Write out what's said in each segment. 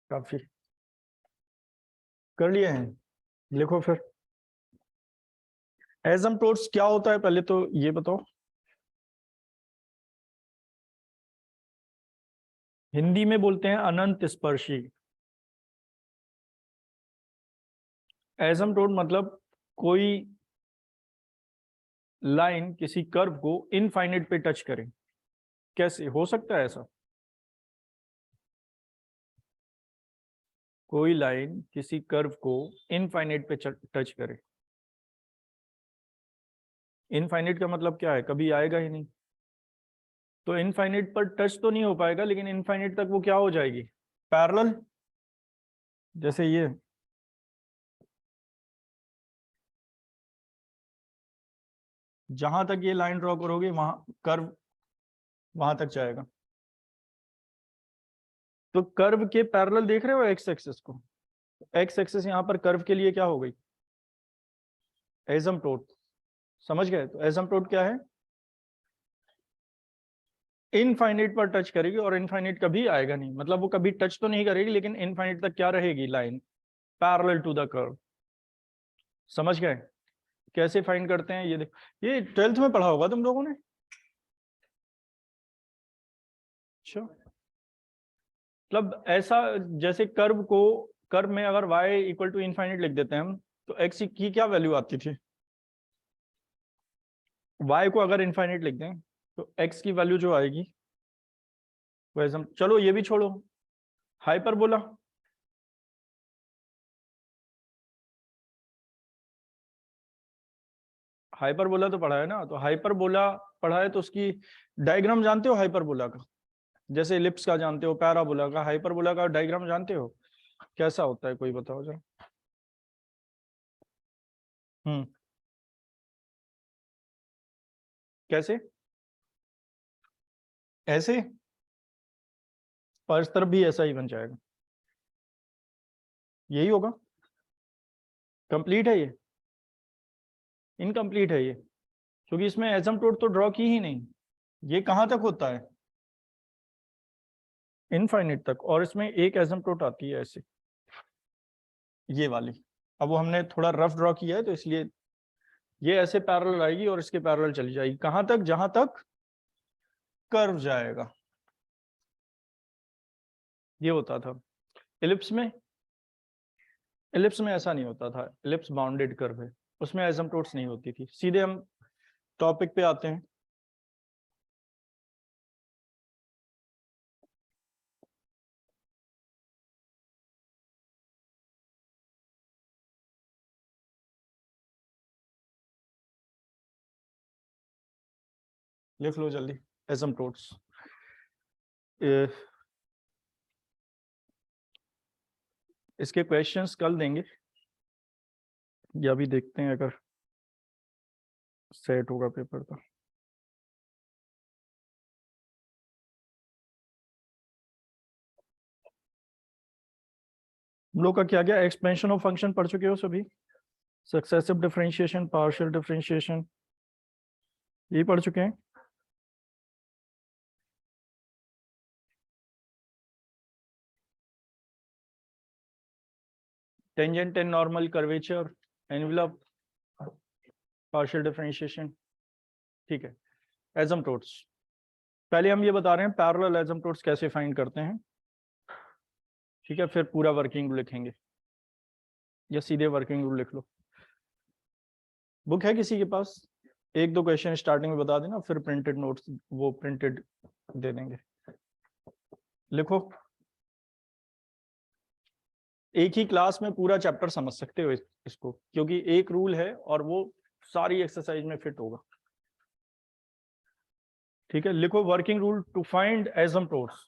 काफी कर लिए हैं। लिखो फिर। एसिम्प्टोट्स क्या होता है पहले तो ये बताओ। हिंदी में बोलते हैं अनंत स्पर्शी। एसिम्प्टोट मतलब कोई लाइन किसी कर्व को इनफाइनाइट पे टच करे। कैसे हो सकता है ऐसा? कोई लाइन किसी कर्व को इनफाइनाइट पे टच करे। इनफाइनाइट का मतलब क्या है? कभी आएगा ही नहीं। तो इनफाइनाइट पर टच तो नहीं हो पाएगा, लेकिन इनफाइनाइट तक वो क्या हो जाएगी? पैरेलल। जैसे ये जहां तक ये लाइन ड्रॉ करोगे वहां कर्व वहां तक जाएगा। तो कर्व के पैरेलल देख रहे हो एक्स एक्सिस को? एक्स एक्सिस यहां पर कर्व के लिए क्या हो गई? एसिम्प्टोट। समझ गए? तो एसिम्प्टोट क्या है? इनफाइनाइट पर टच करेगी और इनफाइनाइट कभी आएगा नहीं, मतलब वो कभी टच तो नहीं करेगी लेकिन इनफाइनाइट तक क्या रहेगी? Line parallel to the curve. समझ गए? कैसे फाइंड करते हैं ये ये 12th में पढ़ा होगा तुम लोगों ने। अच्छा, मतलब ऐसा जैसे कर्व में अगर y इक्वल टू इनफाइनाइट लिख देते हैं हम, तो x की क्या वैल्यू आती थी? y को अगर इनफाइनाइट लिख दें तो x की वैल्यू जो आएगी वैसे चलो ये भी छोड़ो। हाइपरबोला। हाइपरबोला तो पढ़ा है ना? तो हाइपरबोला पढ़ा है तो उसकी डायग्राम जानते हो हाइपरबोला का? जैसे इलिप्स का जानते हो, पैराबोला का, हाइपरबोला का डायग्राम जानते हो? कैसा होता है कोई बताओ जरा। हम्म। कैसे? ऐसे? पर इस तरफ भी ऐसा ही बन जाएगा। यही होगा। कंप्लीट है ये? इनकम्प्लीट है ये, क्योंकि इसमें एसिम्प्टोट तो ड्रॉ की ही नहीं। ये कहाँ तक होता है? इनफाइनिट तक। और इसमें एक एसिम्प्टोट आती है ऐसे, ये वाली। अब वो हमने थोड़ा रफ ड्रॉ किया है तो इसलिए ये ऐसे पैरेलल आएगी और इसके पैरेलल चली जाएगी कहाँ तक? जहां तक कर्व जाएगा। ये होता था इलिप्स में। इलिप्स में ऐसा नहीं होता था, इलिप्स बाउंडेड कर्व है, उसमें एसिम्प्टोट्स नहीं होती थी। सीधे हम टॉपिक पे आते हैं। लिख लो जल्दी एसिम्प्टोट्स। इसके क्वेश्चंस कल देंगे, या भी देखते हैं अगर सेट होगा पेपर तो। हम लोग का क्या क्या एक्सपेंशन ऑफ फंक्शन पढ़ चुके हो सभी? सक्सेसिव डिफरेंशिएशन, पार्शियल डिफरेंशिएशन, यही पढ़ चुके हैं। Tangent and normal, curvature, envelope, partial differentiation. ठीक है। एसिम्प्टोट्स पहले हम ये बता रहे हैं पैरेलल एसिम्प्टोट्स कैसे फाइंड करते हैं। ठीक है, फिर पूरा वर्किंग रूल लिखेंगे, या सीधे वर्किंग रूल लिख लो। बुक है किसी के पास? एक दो क्वेश्चन स्टार्टिंग में बता देना, फिर प्रिंटेड नोट्स वो प्रिंटेड दे देंगे। लिखो। एक ही क्लास में पूरा चैप्टर समझ सकते हो इसको, क्योंकि एक रूल है और वो सारी एक्सरसाइज में फिट होगा। ठीक है, लिखो working rule to find asymptotes.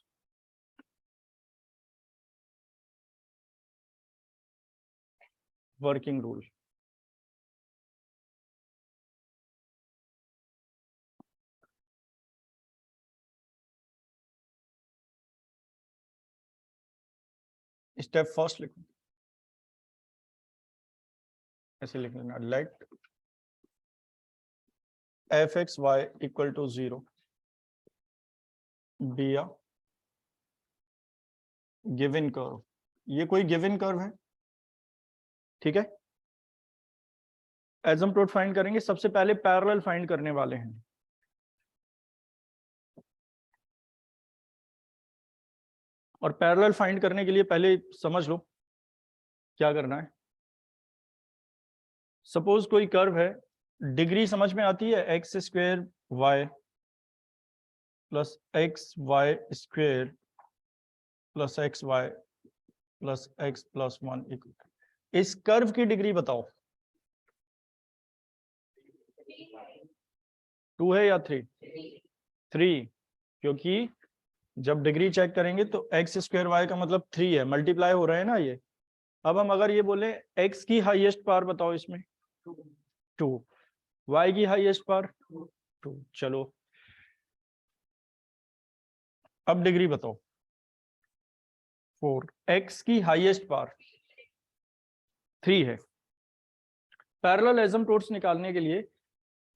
Working rule. Step first लिखो, ऐसे लिख लेना। Let f x y equal to 0 be a given curve. ये कोई गिवन कर्व है, ठीक है। एसिम्प्टोट फाइंड करेंगे, सबसे पहले पैरेलल फाइंड करने वाले हैं। और पैरेलल फाइंड करने के लिए पहले समझ लो क्या करना है। सपोज कोई कर्व है, डिग्री समझ में आती है, x square y plus x y square plus x y plus x plus 1 equal. इस कर्व की डिग्री बताओ, 2 है या 3? 3, क्योंकि जब डिग्री चेक करेंगे तो एक्स स्क्वायर वाई का मतलब 3 है, मल्टीप्लाई हो रहा है ना ये। अब हम अगर ये बोले एक्स की हाईएस्ट पावर बताओ इसमें, 2, वाई की हाईएस्ट पावर 2, चलो अब डिग्री बताओ, 4, एक्स की हाईएस्ट पावर 3 है। पैरेलल एसिम्प्टोट्स निकालने के लिए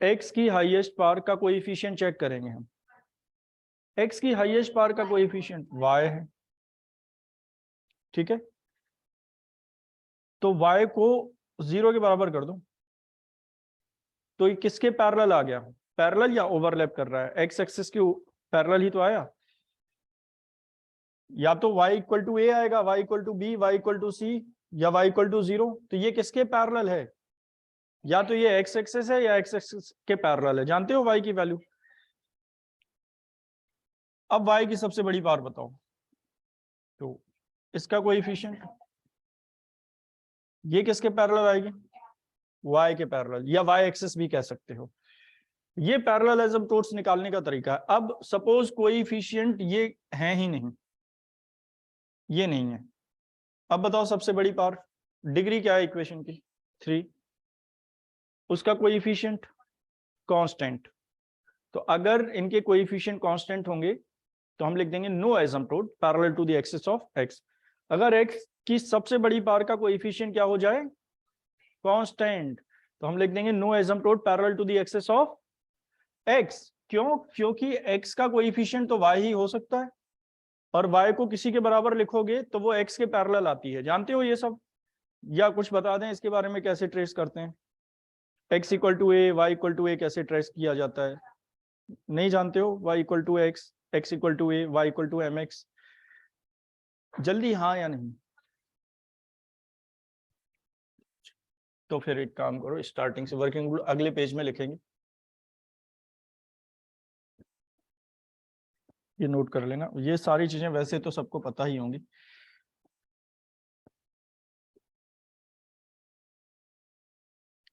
एक्स की हाईएस्ट पावर का कोएफिशिएंट चेक करेंगे हम। एक्स की हाईएस्ट पावर का कोएफिशिएंट y है, ठीक है। तो y को 0 के बराबर कर दो, तो ये किसके पैरेलल आ गया? पैरेलल या ओवरलैप कर रहा है? एक्स एक्सिस के पैरेलल ही तो आया। या तो y इक्वल टू ए आएगा, y equal to b, y equal to c, या y इक्वल टू 0। तो ये किसके पैरेलल है? या तो ये एक्स एक्सिस है या एक्स एक्सिस के पैरेलल है। जानते हो y की वैल्यू। अब y की सबसे बड़ी पावर बताओ, तो इसका कोएफिशिएंट ये किसके पैरेलल आएगी? y के पैरेलल, या y एक्सिस भी कह सकते हो। ये पैरेलल एसिम्प्टोट्स निकालने का तरीका है। अब सपोज कोएफिशिएंट ये है ही नहीं, ये नहीं है। अब बताओ सबसे बड़ी पावर, डिग्री क्या है इक्वेशन की? 3, उसका कोएफिशिएंट कांस्टेंट। तो अगर इनके कोएफिशिएंट कांस्टेंट होंगे तो हम लिख देंगे no asymptote parallel to the axis of x। अगर x की सबसे बड़ी पावर का कोएफिशिएंट क्या हो जाए? कांस्टेंट, तो हम लिख देंगे no asymptote parallel to the axis of x। क्यों? क्योंकि x का कोएफिशिएंट तो y ही हो सकता है, और y को किसी के बराबर लिखोगे तो वो x के पैरेलल आती है। जानते हो ये सब, या कुछ बता दें इसके बारे में कैसे ट्रेस करते हैं? x equal to a, y equal to a कैसे ट्रेस किया जाता है? नहीं जानते हो? y equal to x, x equal to a, y equal to m x. जल्दी हाँ या नहीं? तो फिर एक काम करो, स्टार्टिंग से वर्किंग रूल अगले पेज में लिखेंगे, ये नोट कर लेना। ये सारी चीजें वैसे तो सबको पता ही होंगी।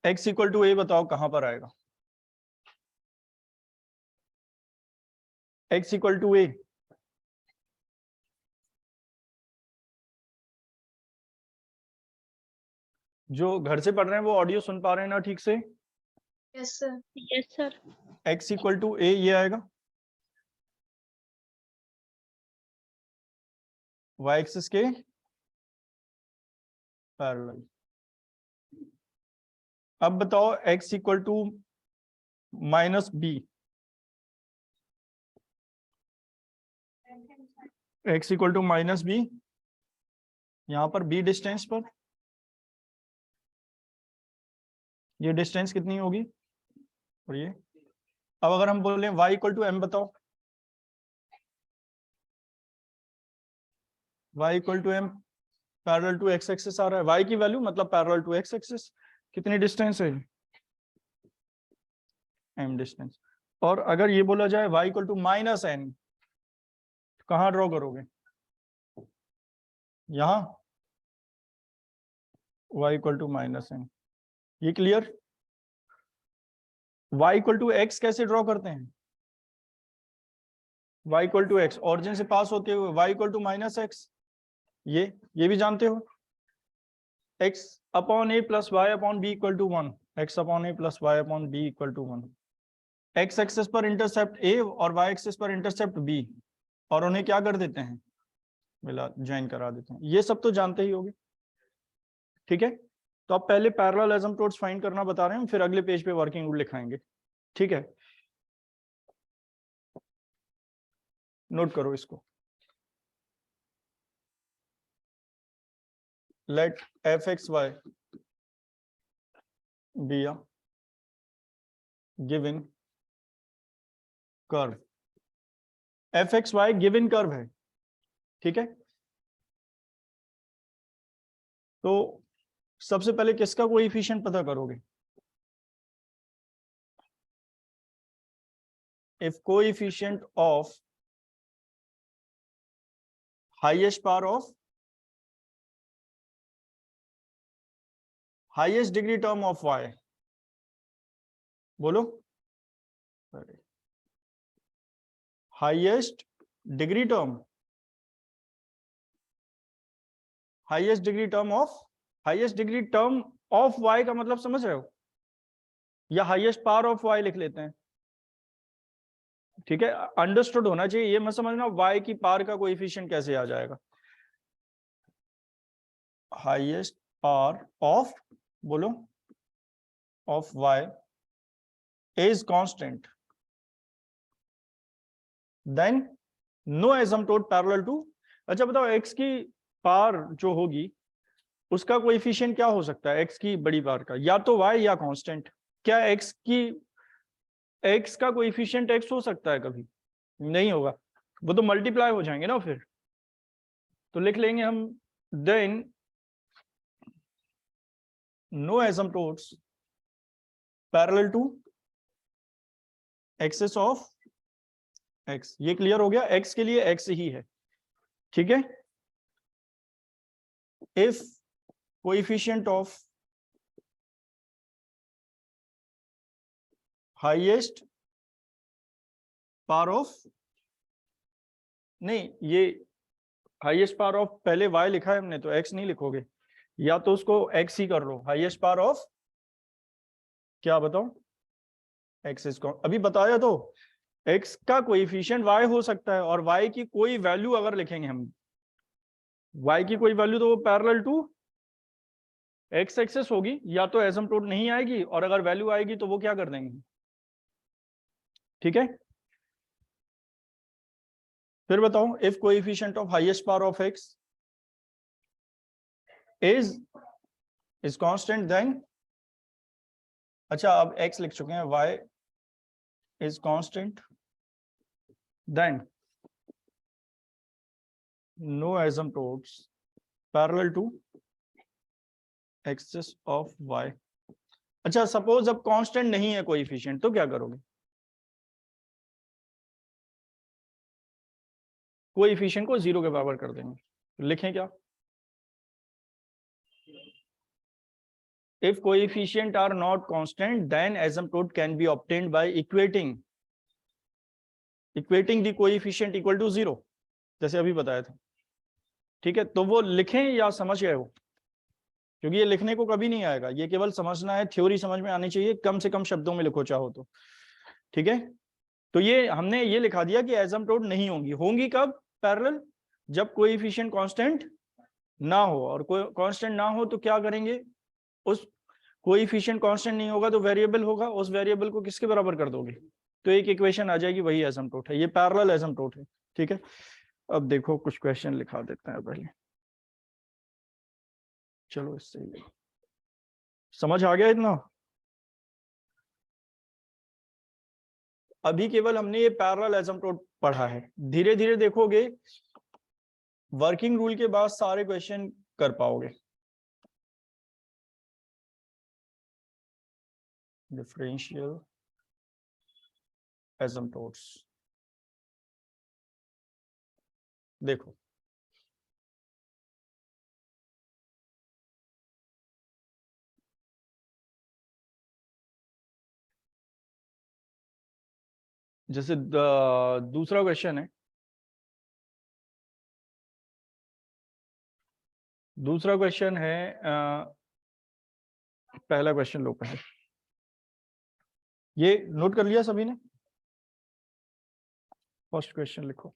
x इक्वल टू ए बताओ कहां पर आएगा? x इक्वल टू ए, जो घर से पढ़ रहे हैं वो ऑडियो सुन पा रहे हैं ना ठीक से? Yes sir. Yes sir. x equal to a ये आएगा, y एक्सिस के पैरेलल। अब बताओ x equal to minus b, x equal to minus b, यहां पर b डिस्टेंस पर, ये डिस्टेंस कितनी होगी? और ये, अब अगर हम बोले y इक्वल टू एम बताओ, y equal to m parallel to x axis आ रहा है, y की वैल्यू मतलब पैरेलल टू x एक्सिस। कितनी डिस्टेंस है? m distance. और अगर ये बोला जाए y equal to minus n, कहाँ ड्रॉ करोगे? यहां y equal to minus n. ये clear? y equal to x कैसे ड्रॉ करते हैं? y equal to x, origin से पास होते हुए y equal to minus x, ये भी जानते हो, x upon a plus y upon b equal to 1, x upon a plus y upon b equal to 1। X axis पर intercept a और y axis पर इंटरसेप्ट बी, और उन्हें क्या कर देते हैं? मिला, ज्वाइन करा देते हैं। ये सब तो जानते ही होगे, ठीक है। तो अब पहले पैरेलल एसिम्प्टोट्स फाइंड करना बता रहे हैं, फिर अगले पेज पे वर्किंग रूल लिखाएंगे, ठीक है। नोट करो इसको। let fxy be a given curve. fxy given curve है, ठीक है। तो सबसे पहले किसका कोएफिशिएंट पता करोगे? if coefficient of highest power of highest degree term of y, बोलो, highest degree term of y का मतलब समझ रहे हो, या हाईएस्ट पावर ऑफ y लिख लेते हैं, ठीक है। अंडरस्टूड होना चाहिए, ये मत समझना y की पावर का कोएफिशिएंट कैसे आ जाएगा। हाईएस्ट पावर ऑफ, बोलो, of y is constant, then no asymptote parallel to। अच्छा बताओ, x की पावर जो होगी उसका कोएफिशिएंट क्या हो सकता है? x की बड़ी पावर का, या तो y या कांस्टेंट। क्या x का कोएफिशिएंट x हो सकता है? कभी नहीं होगा, वो तो मल्टीप्लाई हो जाएंगे ना फिर। तो लिख लेंगे हम, then no asymptotes parallel to axes of x। ये क्लियर हो गया, x के लिए x ही है, ठीक है। If coefficient of highest power of, नहीं, ये हाईएस्ट पावर ऑफ पहले y लिखा है हमने, तो x नहीं लिखोगे, या तो उसको x ही कर लो। हाईएस्ट पावर ऑफ क्या बताओ? x इज, अभी बताया तो, x का कोएफिशिएंट y हो सकता है, और y की कोई वैल्यू अगर लिखेंगे हम, y की कोई वैल्यू, तो वो पैरेलल टू x एक्सेस होगी, या तो एसिम्पटोट नहीं आएगी, और अगर वैल्यू आएगी तो वो क्या कर देंगे, ठीक है। फिर बताओ, if coefficient of highest power of x is constant, then, अच्छा अब x लिख चुके हैं, y is constant, then no asymptotes parallel to axes of y। अच्छा सपोज अब कांस्टेंट नहीं है कोएफिशिएंट, तो क्या करोगे? कोएफिशिएंट को 0 के बराबर कर देंगे। लिखें क्या? If coefficient are not constant, then asymptote can be obtained by equating the coefficient equal to 0, जैसे अभी बताया था, ठीक है। तो वो लिखें या समझ गए हो? क्योंकि ये लिखने को कभी नहीं आएगा, ये केवल समझना है, थ्योरी समझ में आनी चाहिए, कम से कम शब्दों में लिखो चाहो तो, ठीक है। तो ये हमने ये लिखा दिया कि एसिम्पटोट नहीं होंगी कब पैरेलल? जब कोएफिशिएंट कांस्टेंट ना हो, और कांस्टेंट ना हो तो क्या करेंगे? उस कोएफिशिएंट कांस्टेंट नहीं होगा तो वेरिएबल होगा, उस वेरिएबल को किसके बराबर कर दोगे? तो एक इक्वेशन आ जाएगी, वही एसिम्पटोट है, ये पैरेलल एसिम्पटोट है, ठीक है। अब देखो कुछ क्वेश्चन लिखा देते हैं पहले, चलो इससे समझ आ गया इतना। अभी केवल हमने ये पैरेलल एसिम्पटोट पढ़ा है, धीरे धीरे देखोगे वर्किंग रूल के बाद सारे क्वेश्चन कर पाओगे। डिफरेंशियल एसिम्पटोट्स, देखो जैसे दूसरा क्वेश्चन है, दूसरा क्वेश्चन है, पहला क्वेश्चन लो पहले, ये नोट कर लिया सभी ने? फर्स्ट क्वेश्चन लिखो।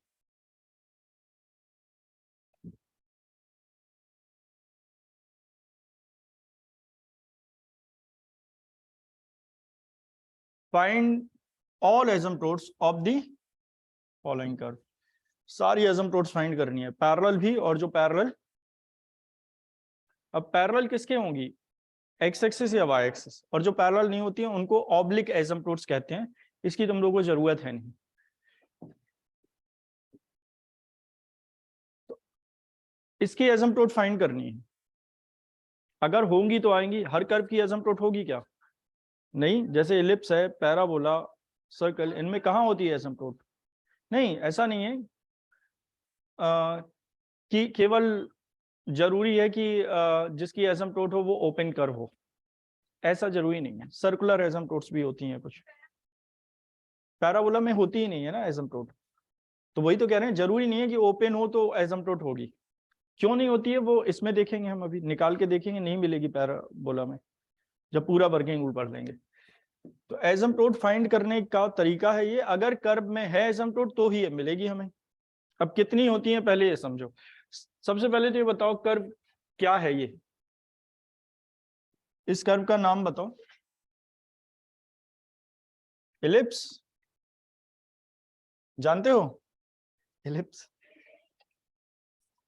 Find all asymptotes of the following curve. सारी एसिम्पटोट्स फाइंड करनी है, पैरेलल भी और जो पैरेलल अब पैरेलल किसके होंगी, एक्स एक्सिस या वाई एक्सिस, और जो पैरेलल नहीं होती हैं उनको ऑब्लिक एसिम्प्टोट्स कहते हैं। इसकी तुम लोगों को जरूरत है नहीं। तो इसकी एसिम्प्टोट फाइंड करनी है, अगर होंगी तो आएंगी। हर कर्व की एसिम्प्टोट होगी क्या, नहीं। जैसे इलिप्स है, पैराबोला, सर्कल, इनमें कहाँ होती है एसिम्प्टोट, नहीं, ऐसा नहीं है कि केवल जरूरी है कि जिसकी एसिम्प्टोट हो वो ओपन कर्व हो, ऐसा जरूरी नहीं है। सर्कुलर एसिम्प्टोट्स भी होती हैं कुछ, पैराबोला में होती ही नहीं है ना एसिम्प्टोट। तो वही तो कह रहे हैं, जरूरी नहीं है कि ओपन हो तो एसिम्प्टोट होगी। क्यों नहीं होती है वो इसमें देखेंगे, हम अभी निकाल के देखेंगे, नहीं मिलेगी पैराबोला में जब पूरा वर्किंग रूल पढ़ लेंगे। तो एसिम्प्टोट फाइंड करने का तरीका है ये, अगर कर्व में है एसिम्प्टोट तो ही मिलेगी हमें। अब कितनी होती है पहले ये समझो। सबसे पहले तो ये बताओ कर्व क्या है ये, इस कर्व का नाम बताओ। इलिप्स, जानते हो इलिप्स,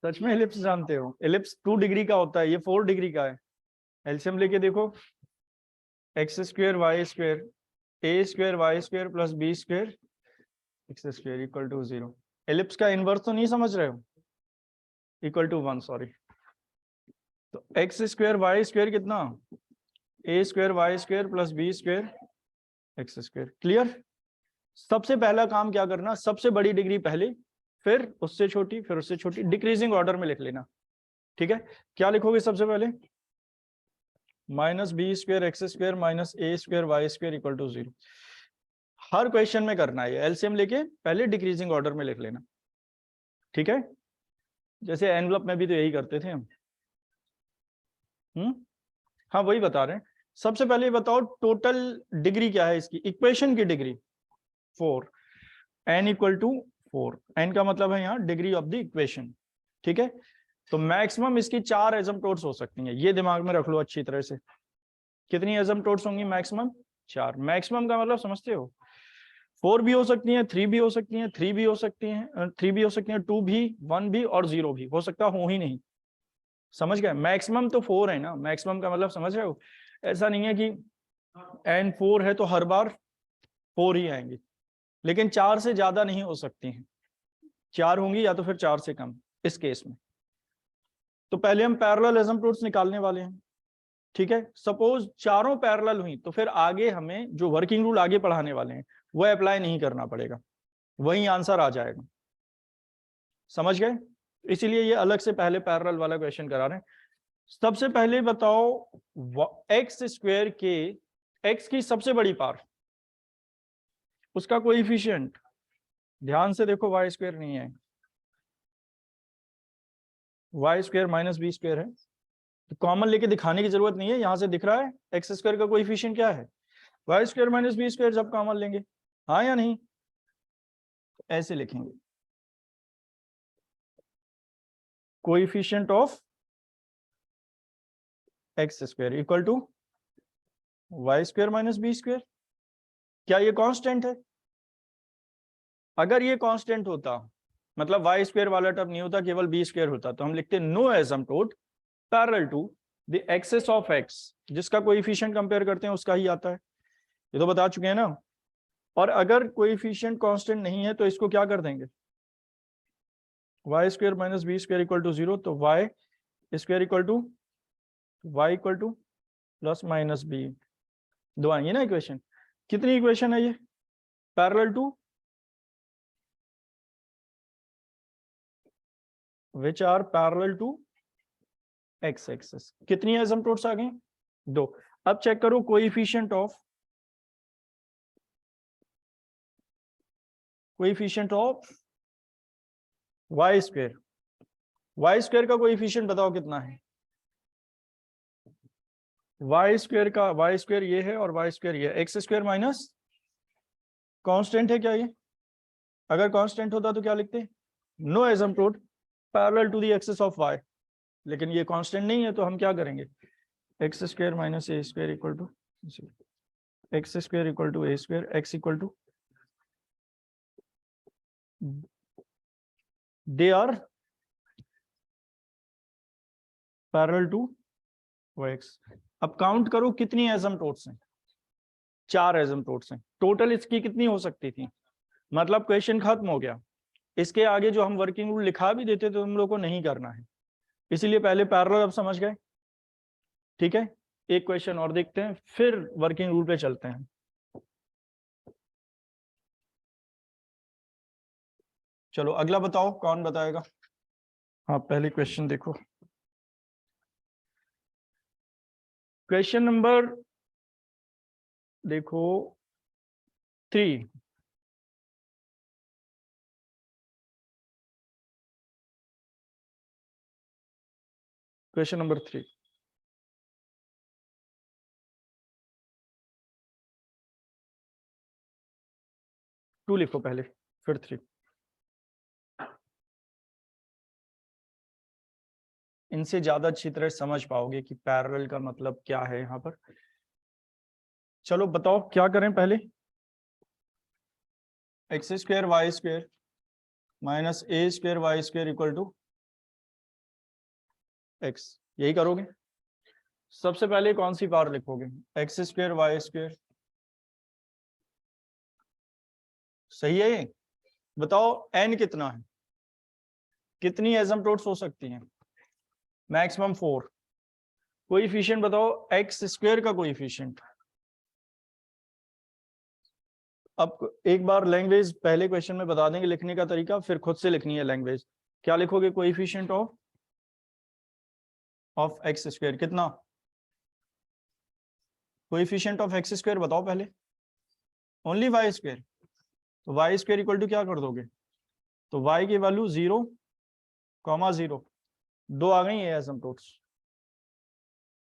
सच में इलिप्स जानते हो। इलिप्स 2 डिग्री का होता है, ये 4 डिग्री का है। एलसीएम लेके देखो, x square y square a square y square plus b square x square equal to 0। Ellipse का इनवर्स तो नहीं समझ रहे हो, इक्वल टू 1, सॉरी। तो एक्स स्क्वायर वाई स्क्वायर कितना, a square y square plus b square x square. Clear. सबसे पहला काम क्या करना, सबसे बड़ी डिग्री पहले, फिर उससे छोटी, फिर उससे छोटी, डिक्रीजिंग ऑर्डर में लिख लेना। ठीक है, क्या लिखोगे सबसे पहले, minus b square x square minus a square y square equal to 0। हर क्वेश्चन में करना है, एलसीएम लेके पहले डिक्रीजिंग ऑर्डर में लिख लेना। ठीक है, जैसे एनवलप में भी तो यही करते थे हम। हाँ वही बता रहे हैं। सबसे पहले बताओ टोटल डिग्री क्या है इसकी, इक्वेशन की degree 4, n equal to 4, n का मतलब है यहाँ डिग्री ऑफ द इक्वेशन। ठीक है, तो मैक्सिमम इसकी 4 एसिम्प्टोट्स हो सकती हैं, ये दिमाग में रख लो अच्छी तरह से। कितनी एसिम्प्टोट्स होंगी मैक्सिमम, 4। मैक्सिमम का मतलब समझते हो, 4 भी हो सकती हैं, 3 भी हो सकती हैं, 3 भी हो सकती हैं, 3 भी हो सकती हैं, 2 भी, 1 भी और 0 भी हो सकता हो ही नहीं। समझ गए, मैक्सिमम तो 4 है ना, मैक्सिमम का मतलब समझ रहे हो। ऐसा नहीं है कि n 4 है तो हर बार 4 ही आएंगे, लेकिन 4 से ज्यादा नहीं हो सकती हैं, 4 होंगी या तो फिर 4 से कम इस केस में। तो पहले हम पैरेलल एसिम्प्टोट्स निकालने वाले हैं। ठीक है, सपोज चारों पैरेलल हुई तो फिर आगे हमें जो वर्किंग रूल आगे पढ़ाने वाले हैं वो अप्लाई नहीं करना पड़ेगा, वही आंसर आ जाएगा। समझ गए, इसीलिए ये अलग से पहले पैरेलल वाला क्वेश्चन करा रहे हैं। सबसे पहले बताओ एक्स स्क्वायर के, एक्स की सबसे बड़ी पावर, उसका कोएफिशिएंट, ध्यान से देखो, वाई स्क्वायर नहीं है, y square minus b square है। तो कॉमन लेके दिखाने की जरूरत नहीं है, यहां से दिख रहा है एक्स स्क्वायर का कोएफिशिएंट क्या है, y square minus b square, जब कॉमन लेंगे, हाँ या नहीं, ऐसे लिखेंगे, coefficient of x square equal to y square minus b square. क्या ये कांस्टेंट है, अगर ये कांस्टेंट होता मतलब वाई स्क्वायर वाला टर्म नहीं होता, केवल बी स्क्वायर होता, तो हम लिखते no asymptote parallel to the axis of x, जिसका कोएफिशिएंट कंपेयर करते हैं उसका ही आता है, ये तो बता चुके हैं ना। और अगर कोएफिशिएंट कांस्टेंट नहीं है तो इसको क्या कर देंगे, y square minus b square equal to 0, तो y square equal to y equal to plus minus b, दो आएंगे ना इक्वेशन। कितनी इक्वेशन है ये, parallel to which are parallel to x axis. कितनी एसिम्प्टोट्स आ गई, 2। अब चेक करो coefficient of y square, y square का कोएफिशिएंट बताओ कितना है, वाई स्क्वायर का, वाई स्क्वायर ये है और वाई स्क्वायर ये है, एक्स स्क्वायर माइनस, कांस्टेंट है क्या ये, अगर कांस्टेंट होता तो क्या लिखते, no asymptote parallel to the axis of y, लेकिन ये कांस्टेंट नहीं है तो हम क्या करेंगे, x square minus a square equal to x square equal to a square, x equal to, they are parallel to वो एक्स। अब काउंट करो कितनी एसिम्प्टोट्स हैं, 4 एसिम्प्टोट्स हैं। टोटल इसकी कितनी हो सकती थी, मतलब क्वेश्चन खत्म हो गया। इसके आगे जो हम वर्किंग रूल लिखा भी देते तो तुम लोग को नहीं करना है, इसीलिए पहले पैरेलल अब समझ गए। ठीक है, एक क्वेश्चन और देखते हैं फिर वर्किंग रूल पे चलते हैं। चलो अगला बताओ, कौन बताएगा। हाँ पहले क्वेश्चन देखो, क्वेश्चन नंबर देखो 3। क्वेश्चन नंबर 3, 2 लिखो पहले फिर 3। इनसे ज्यादा अच्छी तरह समझ पाओगे कि पैरेलल का मतलब क्या है यहाँ पर। चलो बताओ क्या करें पहले, x square y square minus a square y square equal to x, यही करोगे। सबसे पहले कौन सी पावर लिखोगे, एक्स स्क्वायर वाई स्क्वायर, सही है ये। बताओ एन कितना है, कितनी एसिम्प्टोट्स हो सकती हैं, मैक्सिमम 4। कोएफिशिएंट बताओ एक्स स्क्वायर का कोएफिशिएंट। अब एक बार लैंग्वेज पहले क्वेश्चन में बता देंगे लिखने का तरीका, फिर खुद से लिखनी है लैंग्वेज। क्या लिखोगे, कोएफिशिएंट ऑफ एक्स स्क्वायर कितना, कोएफिशिएंट ऑफ एक्स स्क्वायर बताओ पहले, ओनली वाई स्क्वायर। तो वाई स्क्वायर इक्वल टू क्या कर दोगे, तो वाई की वैल्यू 0,0, 2 आ गई है एसिम्प्टोट्स।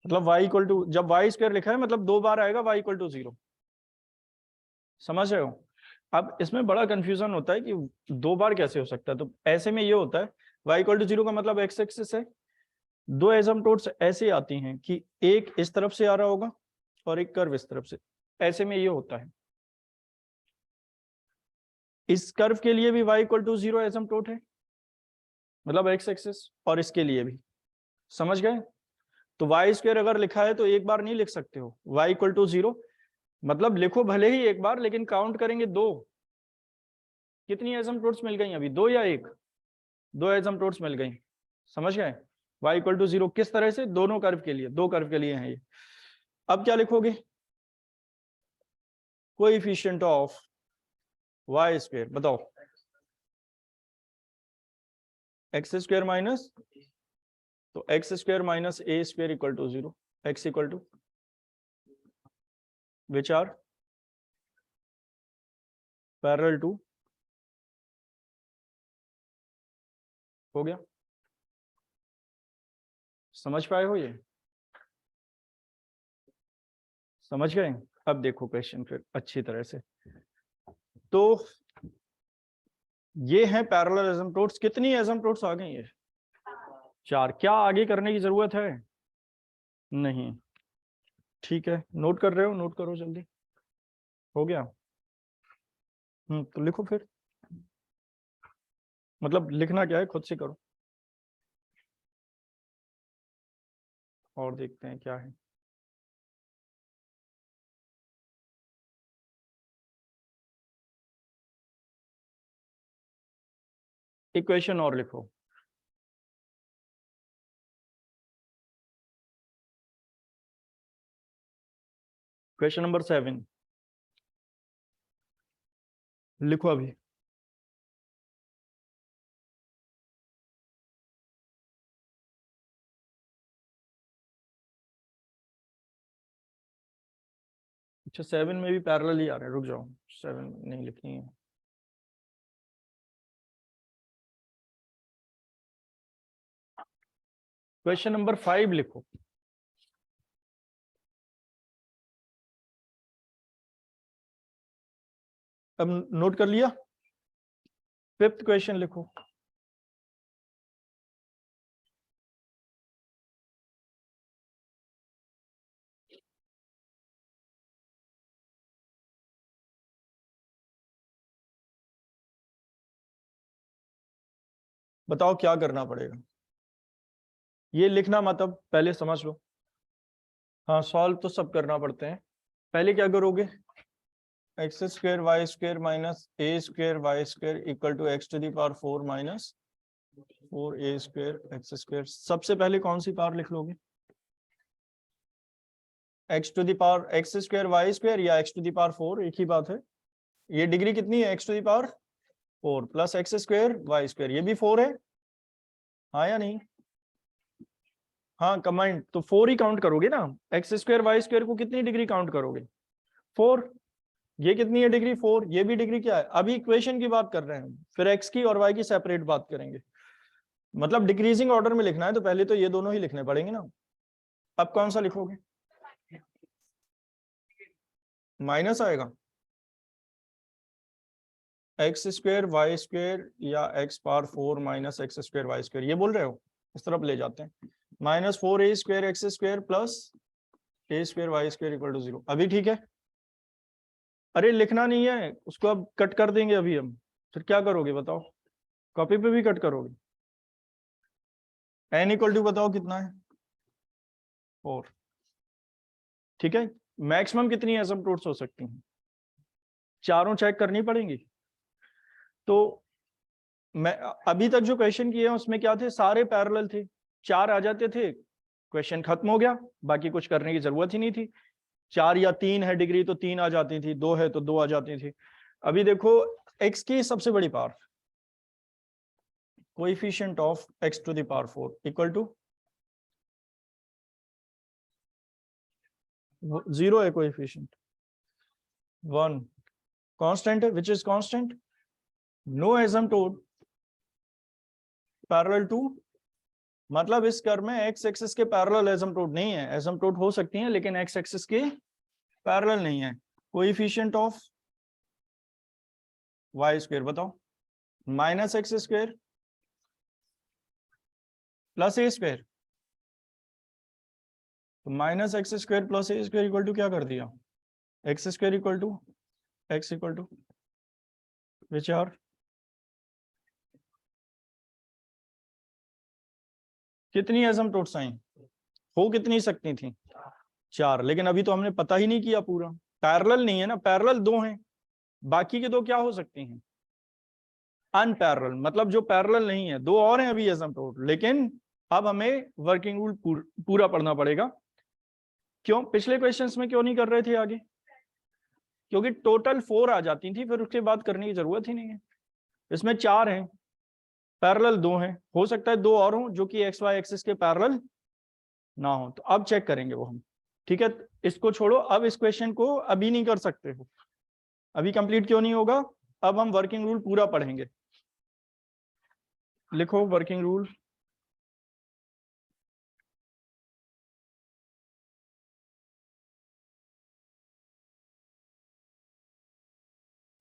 मतलब वाई इक्वल टू, जब वाई स्क्वायर लिखा है मतलब 2 बार आएगा वाई इक्वल टू 0, समझ रहे हो। अब इसमें बड़ा कंफ्यूजन होता है कि 2 बार कैसे हो सकता है, तो ऐसे में ये होता है वाई इक्वल टू 0 का मतलब एक्स एक्सिस है। 2 एसिम्प्टोट्स ऐसे आती हैं कि एक इस तरफ से आ रहा होगा और एक कर्व इस तरफ से, ऐसे में ये होता है। इस कर्व के लिए भी y इक्वल टू 0 एसिम्प्टोट है, मतलब एक्स एक्सिस, और इसके लिए भी, समझ गए। तो वाई स्क्वायर अगर लिखा है तो एक बार नहीं लिख सकते हो, y इक्वल टू 0 मतलब लिखो भले ही एक बार, लेकिन काउंट करेंगे 2। कितनी एसिम्प्टोट्स मिल गई अभी, 2 या 1, 2 एसिम्प्टोट्स मिल गई, समझ गए। y इक्वल टू 0 किस तरह से, दोनों कर्व के लिए, 2 कर्व के लिए है ये। अब क्या लिखोगे, कोएफिशिएंट ऑफ वाई स्क्वायर बताओ, एक्स स्क्वायर माइनस, तो x square minus a square equal to 0, x equal to which are parallel to, हो गया। समझ पाए हो ये, समझ गए। अब देखो क्वेश्चन फिर अच्छी तरह से, तो ये है पैरेलल एसिम्प्टोट्स। कितनी एसिम्प्टोट्स आ गई है, 4। क्या आगे करने की जरूरत है, नहीं। ठीक है, नोट कर रहे हो, नोट करो जल्दी, हो गया। तो लिखो फिर, मतलब लिखना क्या है खुद से करो, और देखते हैं क्या है। एक क्वेश्चन और लिखो, क्वेश्चन नंबर 7 लिखो अभी। अच्छा 7 में भी पैरेलल ही आ रहा है, रुक जाओ, 7 नहीं लिखनी है। क्वेश्चन नंबर 5 लिखो, अब नोट कर लिया। 5th क्वेश्चन लिखो, बताओ क्या करना पड़ेगा। ये लिखना मतलब पहले समझ लो, हाँ सॉल्व तो सब करना पड़ते हैं। पहले क्या करोगे, x square y square minus a square y square equal to x to the power 4 minus 4a square x square. सबसे पहले कौन सी पावर लिख लोगे, x to the power x square y square या एक्स टू द पावर 4, एक ही बात है। ये डिग्री कितनी है, x to the power 4 plus x square y square, ये भी 4 है, हाँ या नहीं? हाँ कंबाइंड तो 4 ही काउंट करोगे ना, एक्स स्क्वायर वाई स्क्वायर को कितनी डिग्री काउंट करोगे, 4। ये कितनी है डिग्री, 4। ये भी डिग्री क्या है, अभी इक्वेशन की बात कर रहे हैं, फिर एक्स की और वाई की सेपरेट बात करेंगे। मतलब डिक्रीजिंग ऑर्डर में लिखना है तो पहले तो ये दोनों ही लिखने पड़ेंगे ना। अब कौन सा लिखोगे, माइनस आएगा, एक्स स्क्वायर वाई स्क्वायर या x power 4 minus x square y square, ये बोल रहे हो, इस तरफ ले जाते हैं। Minus 4a square x square plus a square y square equal to 0। अभी ठीक है, अरे लिखना नहीं है उसको, अब कट कर देंगे अभी हम। फिर क्या करोगे बताओ, कॉपी पे भी कट करोगे। एन इक्वल टू बताओ कितना है, 4। ठीक है, मैक्सिमम कितनी एसिम्प्टोट्स हो सकती हैं, चारों चेक करनी पड़ेंगी। तो मैं अभी तक जो क्वेश्चन किए हैं उसमें क्या थे, सारे पैरेलल थे, 4 आ जाते थे, क्वेश्चन खत्म हो गया, बाकी कुछ करने की जरूरत ही नहीं थी। 4 या 3 है डिग्री तो 3 आ जाती थी, 2 है तो 2 आ जाती थी। अभी देखो x की सबसे बड़ी power, coefficient of x to the power 4 equal to 0 है, कोएफिशिएंट 1 कांस्टेंट है, which is constant, no asymptote parallel to, मतलब इस कर्व में x एक्सिस के पैरेलल एसिम्प्टोट नहीं है, एसिम्प्टोट हो सकती हैं लेकिन x एक्सिस के पैरेलल नहीं है। कोएफिशिएंट ऑफ y स्क्वायर बताओ, minus x square plus a square, तो minus x square plus a square equal to क्या कर दिया, x square equal to x equal to which are, कितनी एसिम्प्टोट्स आई, हो कितनी सकती थी, 4। लेकिन अभी तो हमने पता ही नहीं किया पूरा, पैरेलल नहीं है ना, पैरेलल 2 हैं, बाकी के 2 क्या हो सकती हैं, अनपैरेलल, मतलब जो पैरेलल नहीं है, 2 और हैं अभी एसिम्प्टोट। लेकिन अब हमें वर्किंग रूल पूरा पढ़ना पड़ेगा। क्यों, पिछले क्वेश्चंस में क्यों नहीं कर रहे थे आगे, क्योंकि टोटल 4 आ जाती थी, फिर उसके बाद करने की जरूरत ही नहीं है। इसमें 4 हैं, पैरेलल 2 हैं, हो सकता है 2 और हों जो कि एक्स वाई एक्सिस के पैरेलल ना हो, तो अब चेक करेंगे वो हम। ठीक है, इसको छोड़ो, अब इस क्वेश्चन को अभी नहीं कर सकते हो, अभी कंप्लीट क्यों नहीं होगा, अब हम वर्किंग रूल पूरा पढ़ेंगे। लिखो working rule,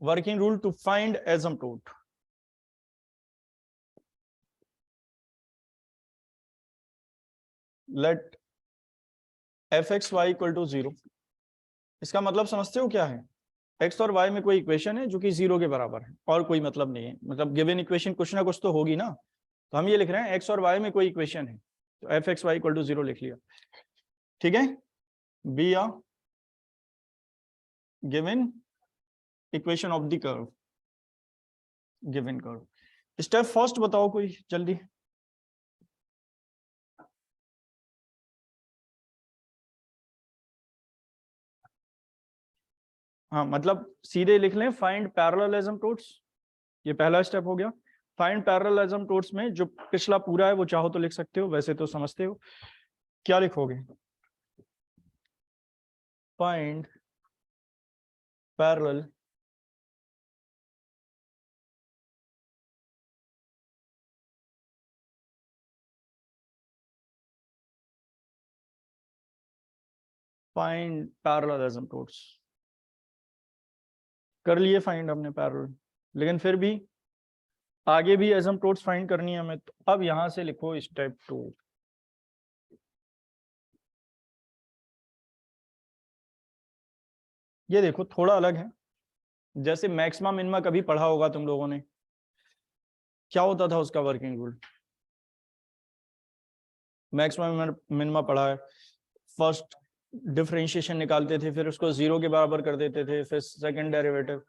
working rule to find asymptote, let fxy equal to 0। इसका मतलब समझते हो क्या है, x और y में कोई इक्वेशन है जो कि 0 के बराबर है, और कोई मतलब नहीं है, मतलब गिवन इक्वेशन कुछ ना कुछ तो होगी ना, तो हम ये लिख रहे हैं x और y में कोई इक्वेशन है, तो fxy equal to 0 लिख लिया। ठीक है, be a given equation of the curve, given curve. Step first बताओ कोई जल्दी, हाँ मतलब सीधे लिख लें, फाइंड पैरेलल एसिम्प्टोट्स, ये पहला स्टेप हो गया। फाइंड पैरेलल एसिम्प्टोट्स में जो पिछला पूरा है वो चाहो तो लिख सकते हो, वैसे तो समझते हो, क्या लिखोगे, find parallel find parallel asymptotes, कर लिए फाइंड हमने पैरेलल, लेकिन फिर भी आगे भी एसिम्प्टोट्स फाइंड करनी है हमें, तो अब यहां से लिखो स्टेप 2। ये देखो थोड़ा अलग है, जैसे मैक्सिमा मिनिमा कभी पढ़ा होगा तुम लोगों ने, क्या होता था उसका वर्किंग रूल, मैक्सिमा मिनिमा पढ़ा है, फर्स्ट डिफरेंशिएशन निकालते थे, फिर उसको 0 के बराबर कर देते थे, फिर सेकंड डेरिवेटिव।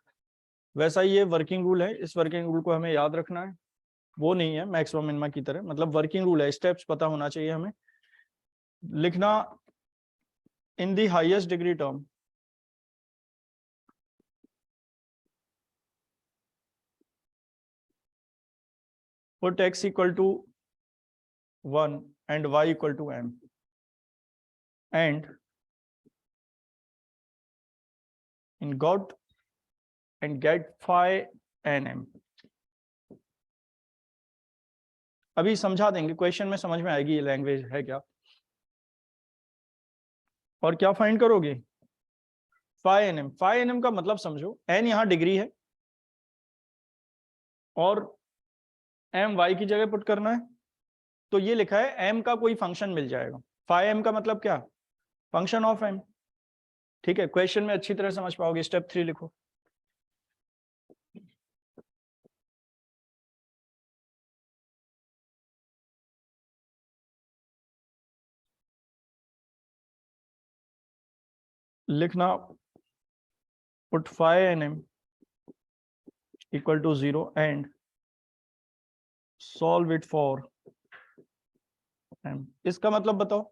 वैसा ही ये वर्किंग रूल है, इस वर्किंग रूल को हमें याद रखना है। वो नहीं है मैक्सिमम मिनिमा की तरह, मतलब वर्किंग रूल है, स्टेप्स पता होना चाहिए हमें। लिखना in the highest degree term, put x equal to 1 and y equal to m, and in got and get phi and m। अभी समझा देंगे, क्वेश्चन में समझ में आएगी ये लैंग्वेज है क्या। और क्या फाइंड करोगे, phi n m. Phi n m का मतलब समझो, एन यहाँ डिग्री है और एम वाई की जगह पुट करना है, तो ये लिखा है एम का कोई फंक्शन मिल जाएगा। फाई एम का मतलब क्या, फंक्शन ऑफ एम। ठीक है, क्वेश्चन में अच्छी तरह समझ पाओगे। स्टेप 3 लिखो। लिखना put phi n m equal to 0 and solve it for m. इसका मतलब बताओ,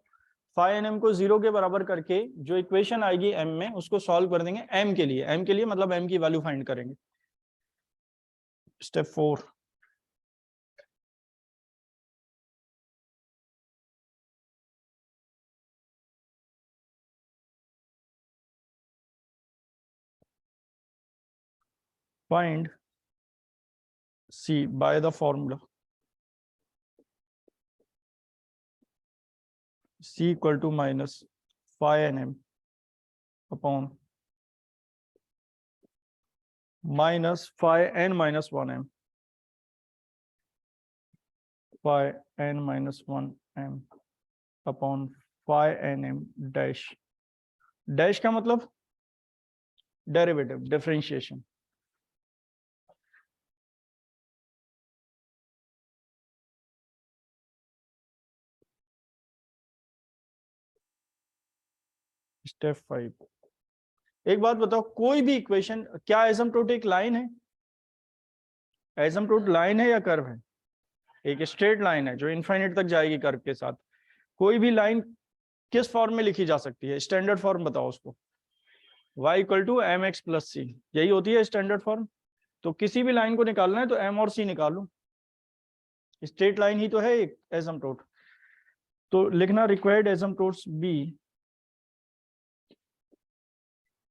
फाई एन एम को 0 के बराबर करके जो इक्वेशन आएगी एम में उसको सॉल्व कर देंगे एम के लिए। एम के लिए मतलब एम की वैल्यू फाइंड करेंगे। Step 4, find C by the formula C equal to minus phi nm upon minus phi n minus 1m, phi n minus 1m upon phi nm dash। Dash का मतलब derivative, differentiation. Step 5, एक बात बताओ, कोई भी equation, क्या asymptote एक line है? एसिम्प्टोट लाइन है या कर्व है? एक स्ट्रेट लाइन है जो इनफाइनाइट तक जाएगी कर्व के साथ। कोई भी लाइन किस फॉर्म में लिखी जा सकती है, स्टैंडर्ड फॉर्म बताओ उसको। y equal to m x plus c, यही होती है स्टैंडर्ड फॉर्म। तो किसी भी लाइन को निकालना है तो m और c निकालो, स्ट्रेट लाइन ही तो है एक एसिम्प्टोट। तो लिखना required asymptotes be,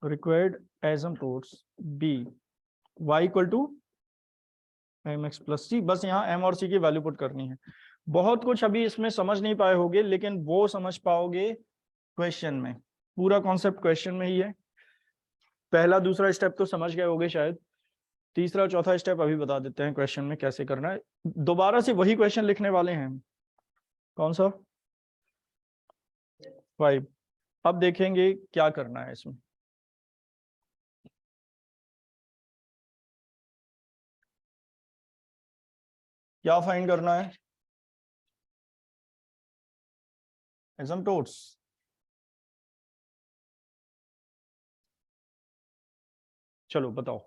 required asymptotes be y equal to m x plus c. बस यहाँ m और c की वैल्यू पुट करनी है। बहुत कुछ अभी इसमें समझ नहीं पाए होगे, लेकिन वो समझ पाओगे क्वेश्चन में। पूरा कॉन्सेप्ट क्वेश्चन में ही है। पहला दूसरा स्टेप तो समझ गए होगे शायद, तीसरा चौथा स्टेप अभी बता देते हैं क्वेश्चन में कैसे करना है। दोबारा से वही क्वेश्चन लिखने वाले हैं। कौन सा? 5। अब देखेंगे क्या करना है इसमें। क्या फाइंड करना है? एसिम्प्टोट्स। चलो बताओ,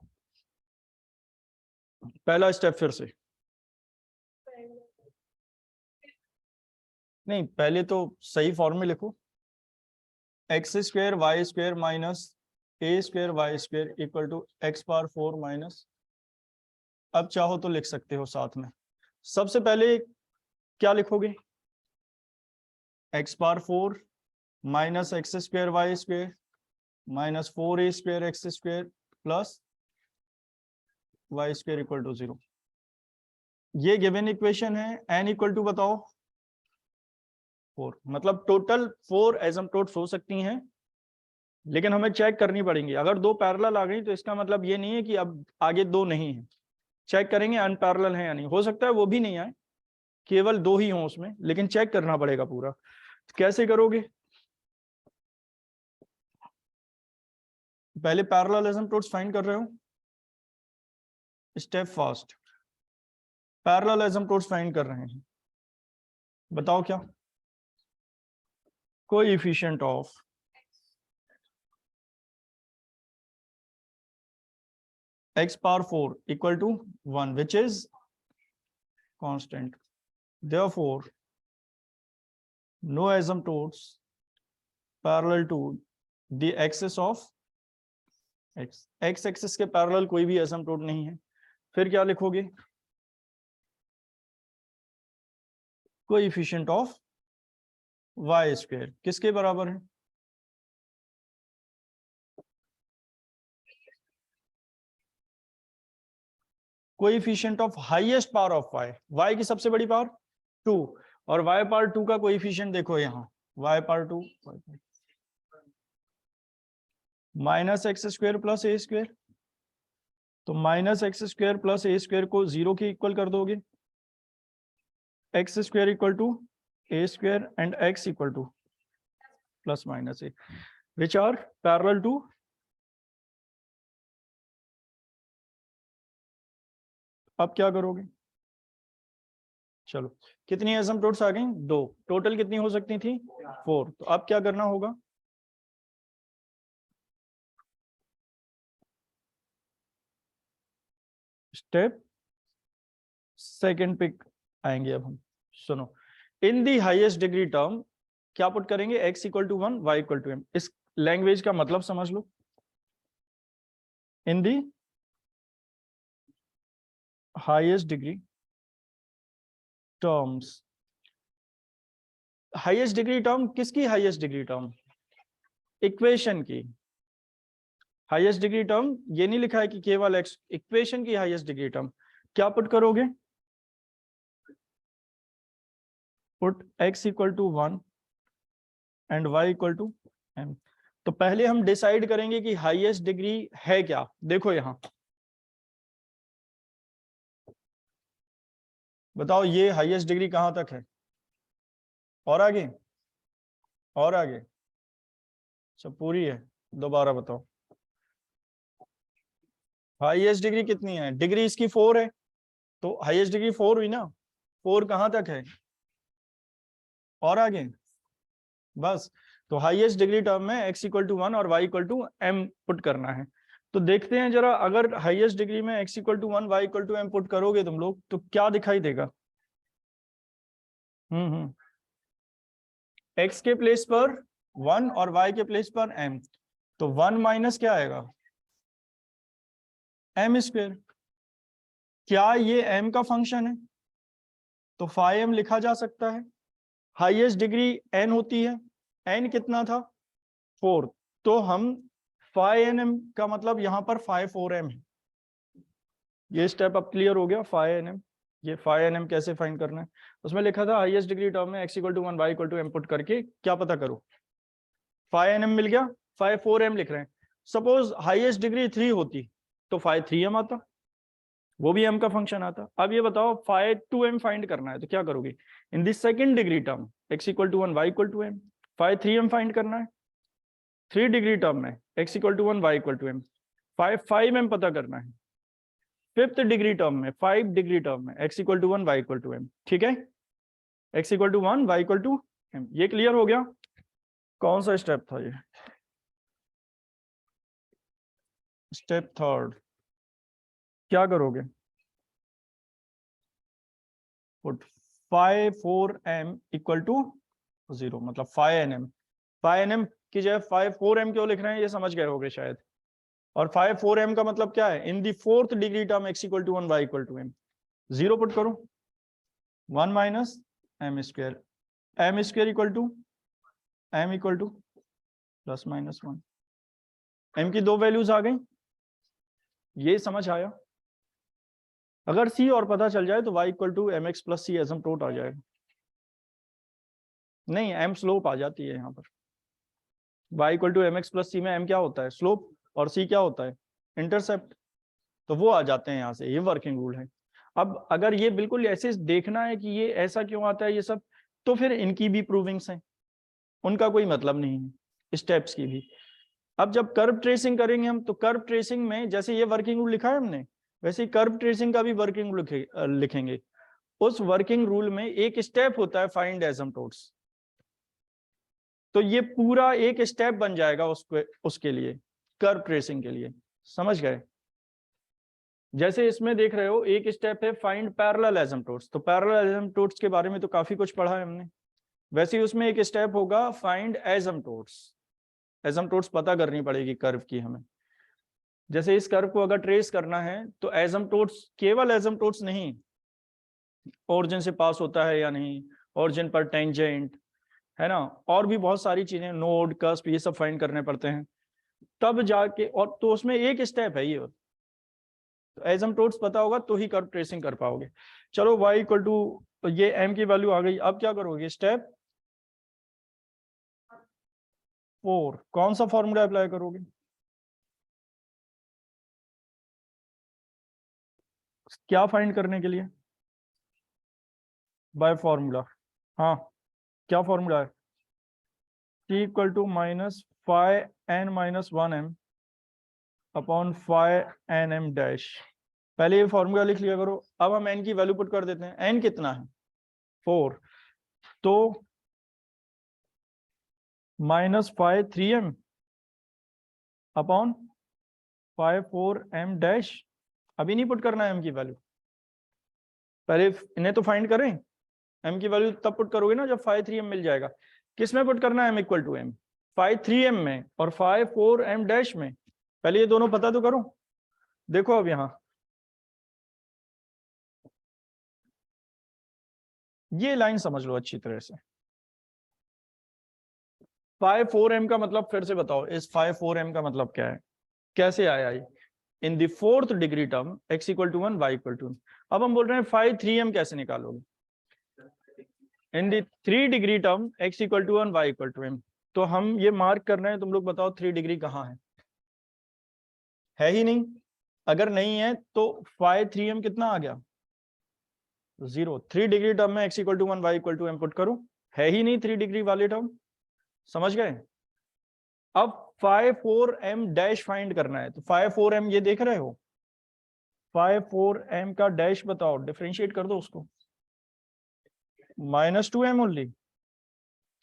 पहला स्टेप फिर से। नहीं, पहले तो सही फॉर्म में लिखो, x square y square minus a square y square equal to x power 4 minus. अब चाहो तो लिख सकते हो साथ में। सबसे पहले क्या लिखोगे, x power 4 minus x square y square minus 4a square x square plus y square equal to 0। ये गिवन इक्वेशन है। n इक्वल टू बताओ 4, मतलब टोटल 4 एसिम्प्टोट्स हो सकती हैं, लेकिन हमें चेक करनी पड़ेंगी। अगर 2 पैरेलल आ गई तो इसका मतलब ये नहीं है कि अब आगे 2 नहीं है। चेक करेंगे अनपैरेलल है या नहीं। हो सकता है वो भी नहीं आए, केवल 2 ही हों उसमें, लेकिन चेक करना पड़ेगा पूरा। कैसे करोगे? पहले पैरेलल एसिम्प्टोट्स फाइंड कर रहे हो, step fast. Parallel asymptotes find कर रहे हैं, बताओ क्या? Coefficient of x power 4 equal to 1, which is constant. Therefore, no asymptotes parallel to the axis of x. x axis के पैरेलल कोई भी एसिम्पटोट नहीं है. फिर क्या लिखोगे? कोएफिशिएंट ऑफ y स्क्वायर किसके बराबर है? Coefficient of highest power of y की सबसे बड़ी पावर 2, और y पावर 2 का कोएफिशिएंट देखो यहाँ, y power 2 minus x square plus a square. तो minus x square plus a square को 0 के इक्वल कर दोगे. X square equal to a square and x equal to plus minus a, which are parallel to. अब क्या करोगे? चलो, कितनी एसिम्पटोट्स आ गई? 2. टोटल कितनी हो सकती थी? 4. तो अब क्या करना होगा? स्टेप सेकंड पे आएंगे अब हम. सुनो, in the highest degree term क्या पुट करेंगे? x equal to 1, y equal to m. इस लैंग्वेज का मतलब समझ लो. In the highest degree terms. Highest degree term किसकी हाईएस्ट डिग्री टर्म? इक्वेशन की हाईएस्ट डिग्री टर्म. ये नहीं लिखा है कि केवल x, इक्वेशन की हाईएस्ट डिग्री टर्म. क्या पुट करोगे? Put x equal to 1 and y equal to m. तो पहले हम डिसाइड करेंगे कि हाईएस्ट डिग्री है क्या. देखो यहां बताओ, ये हाईएस्ट डिग्री कहां तक है? और आगे? और आगे? सब पूरी है? दोबारा बताओ, हाईएस्ट डिग्री कितनी है? डिग्री इसकी 4 है, तो हाईएस्ट डिग्री 4 हुई ना. 4 कहां तक है? और आगे? बस. तो हाईएस्ट डिग्री टर्म में x इक्वल टू 1 और y equal to m put करना है. तो देखते हैं जरा, अगर हाईएस्ट डिग्री में x equal to 1, y equal to m put करोगे तुम लोग, तो क्या दिखाई देगा? x के प्लेस पर 1 और y के प्लेस पर m. तो 1 माइनस क्या आएगा? m square. क्या ये m का फंक्शन है? तो फाई m लिखा जा सकता है. हाईएस्ट डिग्री n होती है, n कितना था? 4. तो हम फाई nm का मतलब यहाँ पर फाई 4m है. ये स्टेप अब क्लियर हो गया. फाई nm, ये फाई nm कैसे फाइंड करना है? उसमें लिखा था हाईएस्ट डिग्री टर्म में x equal to 1, y equal to m put करके क्या पता करो. फाई nm मिल गया, फाई 4m लिख रहे हैं. सपोज हाईएस्ट डिग्री 3 होती तो फाई 3m आता, वो भी m का फंक्शन आता. अब ये बताओ, फाई 2m फाइंड करना है तो क्या करोगे? In this second degree term x equal to 1, y equal to m. Phi 3m find करना है. 3 डिग्री टर्म में x equal to 1, y equal to m. Phi 5m पता करना है. 5th डिग्री टर्म में, 5 डिग्री टर्म में x equal to 1, y equal to m. ठीक है, x equal to 1, y equal to m. ये क्लियर हो गया? कौन सा स्टेप था ये? Step third. क्या करोगे? Put phi 4m equal to 0, मतलब फाई nm. फाई nm की जगह फाई 4m क्यों लिख रहे हैं ये समझ गए होगे शायद. और फाई 4m का मतलब क्या है? In the 4th degree term x equal to 1, y equal to m. 0 put करो. 1 minus m square. m square equal to m equal to plus minus 1. m की 2 वैल्यूज आ गई. ये समझ आया? अगर c और पता चल जाए तो y equal to mx plus c asymptote आ जाएगा. नहीं, m स्लोप आ जाती है यहाँ पर. y equal to mx plus c में m क्या होता है? स्लोप. और c क्या होता है? इंटरसेप्ट. तो वो आ जाते हैं यहाँ से. ये वर्किंग रूल है. अब अगर ये बिल्कुल ऐसे देखना है कि ये ऐसा क्यों आता है ये सब, तो फिर इनकी भी प्रूविंग्स हैं, उनका कोई मतलब नहीं है स्टेप्स की भी. अब जब कर्व ट्रेसिंग करेंगे हम, तो कर्व ट्रेसिंग में जैसे ये वर्किंग रूल लिखा है हमने, वैसे ही कर्व ट्रेसिंग का भी वर्किंग रूल लिखेंगे. उस वर्किंग रूल में एक स्टेप होता है फाइंड एसिम्पटोट्स. तो ये पूरा एक स्टेप बन जाएगा उसके लिए, कर्व ट्रेसिंग के लिए. समझ गए? जैसे इसमें देख रहे हो एक स्टेप है फाइंड पैरेलल एसिम्पटोट्स, तो पैरेलल एसिम्पटोट्स के बारे में तो काफी कुछ पढ़ा है हमने। वैसे ही उसमें एक स्टेप होगा फाइंड एसिम्पटोट्स, एसिम्पटोट्स पता करनी पड़ेगी कर्व की हमें। जैसे इस कर्व को अगर ट्रेस करना है तो एसिम्पटोट्स, केवल एसिम्पटोट्स नहीं, ओरिजिन से पास होता है या नहीं, ओरिजिन पर टेंजेंट है ना, और भी बहुत सारी चीजें, नोड कस्प, ये सब फाइंड करने पड़ते हैं तब जाके, और तो उसमें एक स्टेप है ये, तो एसिम्पटोट्स पता होगा तो ही कर्व ट्रेसिंग कर पाओगे। चलो y इक्वल टू, ये m की वैल्यू आ गई, अब क्या करोगे, स्टेप 4 कौन सा फॉर्मूला अप्लाई करोगे, क्या फाइंड करने के लिए, बाय फॉर्मूला, हाँ क्या फॉर्मूला है, t equal to minus five n minus 1m upon five nm dash. पहले ये फॉर्मूला लिख लिया करो। अब हम n की वैल्यू पुट कर देते हैं, n कितना है 4, तो minus 5 3m upon 5 4m dash. अभी नहीं पुट करना है m की वैल्यू, पहले इन्हें तो फाइंड करें, m की वैल्यू तब पुट करोगे ना जब 5 3m मिल जाएगा। किस में पुट करना है m equal to m, 5 3m में और 5 4m डैश में। पहले ये दोनों पता तो करो। देखो अब यहाँ ये लाइन समझ लो अच्छी तरह से, 5 4m का मतलब फिर से बताओ, इस 5 4m का मतलब क्या है, कैसे आया ये, in the fourth degree term x equal to 1 y equal to. अब हम बोल रहे हैं 5 3m कैसे निकालोगे, in the 3 degree term x equal to 1 y equal to m। तो हम ये मार्क कर रहे हैं, तुम लोग बताओ 3 डिग्री कहाँ है ही नहीं, अगर नहीं है तो 5 3m कितना आ गया 0। 3 डिग्री टर्म में x equal to 1 y equal to m put करो, है ही नहीं 3 डिग्री वाले टर्म, समझ गए। अब 5 4m डैश फाइंड करना है, तो 5 4m ये देख रहे हो, 5 4m का डैश बताओ, डिफरेंशिएट कर दो उसको, माइनस 2m ओनली,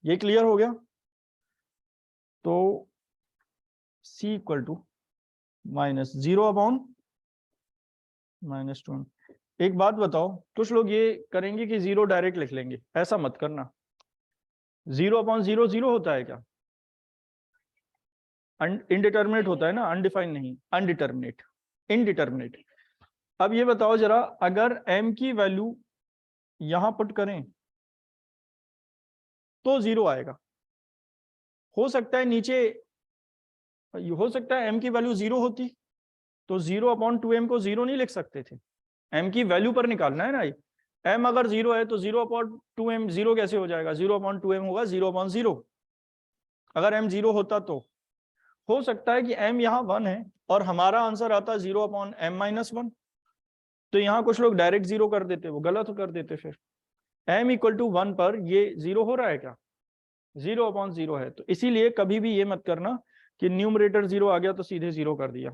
ये क्लियर हो गया। तो c equal to minus 0 upon minus 2m। एक बात बताओ, कुछ लोग ये करेंगे कि 0 डायरेक्ट लिख लेंगे, ऐसा मत करना। 0 अपॉन 0 0 होता है क्या, इनडिटर्मिनेट होता है ना, अनडिफाइंड नहीं, अनडिटर्मिनेट, इनडिटर्मिनेट। अब ये बताओ जरा, अगर m की वैल्यू यहां पुट करें तो 0 आएगा, हो सकता है नीचे, हो सकता है m की वैल्यू 0 होती तो 0 अपॉन 2m को 0 नहीं लिख सकते थे, m की वैल्यू पर निकालना है ना, m अगर 0 है तो 0 अपॉन 2m 0 कैसे हो जाएगा, 0 अपॉन 2m होगा 0 अपॉन 0। अगर m 0 होता तो हो सकता है कि m यहाँ 1 है और हमारा आंसर आता 0 अपॉन m माइनस 1, तो यहाँ कुछ लोग डायरेक्ट 0 कर देते, वो गलत कर देते। फिर m इक्वल टू 1 पर ये 0 हो रहा है क्या, 0 अपॉन 0 है, तो इसीलिए कभी भी ये मत करना कि न्यूमरेटर 0 आ गया तो सीधे 0 कर दिया।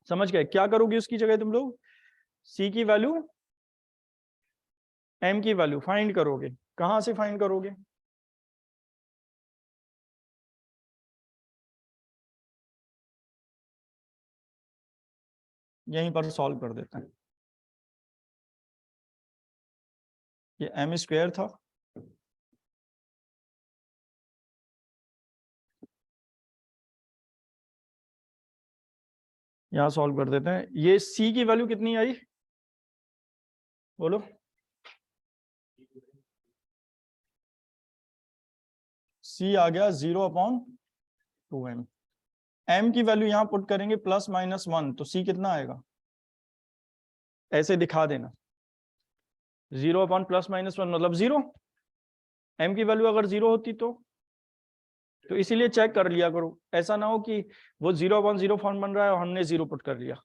समझ गए, क्या करोगे उसकी जगह तुम लोग c की वैल्यू m की वैल्यू फाइंड करोगे, कहां से फाइंड करोगे, यहीं पर सॉल्व कर देते हैं। ये m स्क्वायर था, यहां सॉल्व कर देते हैं। ये c की वैल्यू कितनी आई बोलो, c आ गया 0 अपॉन 2m। m की वैल्यू यहां पुट करेंगे प्लस माइनस 1, तो c कितना आएगा, ऐसे दिखा देना, 0 अपॉन प्लस माइनस 1 मतलब 0। m की वैल्यू अगर 0 होती तो इसीलिए चेक कर लिया करो, ऐसा ना हो कि वो 0 अपॉन 0 फॉर्म बन रहा है और हमने 0 पुट कर लिया।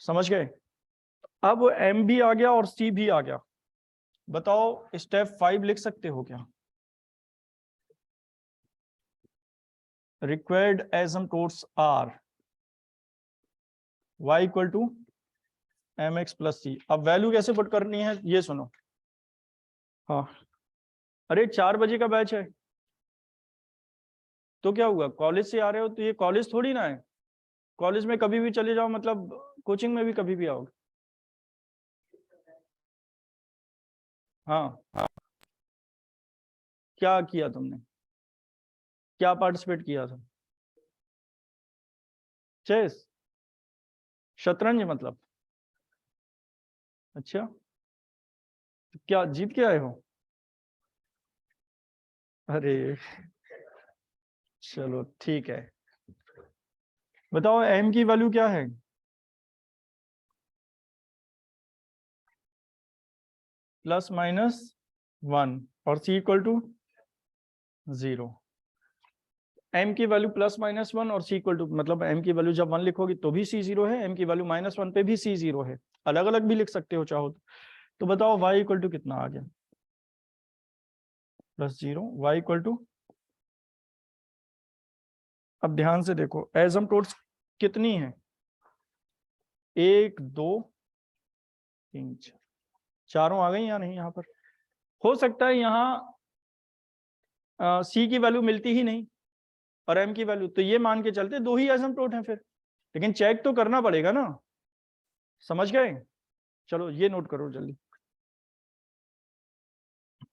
समझ गए। अब m भी आ गया और c भी आ गया, बताओ स्टेप 5 लिख सकते हो क्या, required asymptotes are y equal to mx plus c। अब वैल्यू कैसे पुट करनी है ये सुनो, हाँ अरे 4 बजे का बैच है तो क्या हुआ, कॉलेज से आ रहे हो तो ये कॉलेज थोड़ी ना है, कॉलेज में कभी भी चले जाओ, मतलब कोचिंग में भी कभी भी आओगे। हाँ, क्या किया तुमने, क्या पार्टिसिपेट किया था? चेस, शतरंज मतलब? अच्छा, तो क्या जीत के आए हो? अरे चलो ठीक है। बताओ m की वैल्यू क्या है? +-1 और c इक्वल टू 0। m की वैल्यू +-1 और c इक्वल टू, मतलब m की वैल्यू जब 1 लिखोगी तो भी c 0 है, m की वैल्यू -1 पे भी c 0 है। अलग अलग भी लिख सकते हो चाहो तो बताओ y इक्वल टू कितना आ गया? +0, y इक्वल टू, अब ध्यान से देखो एसिम्प्टोट्स कितनी है, 1 2 3 4, चारों आ गई या नहीं? यहाँ पर हो सकता है यहाँ c की वैल्यू मिलती ही नहीं और m की वैल्यू, तो ये मान के चलते दो ही एसिम्प्टोट हैं फिर, लेकिन चेक तो करना पड़ेगा ना। समझ गए? चलो ये नोट करो जल्दी।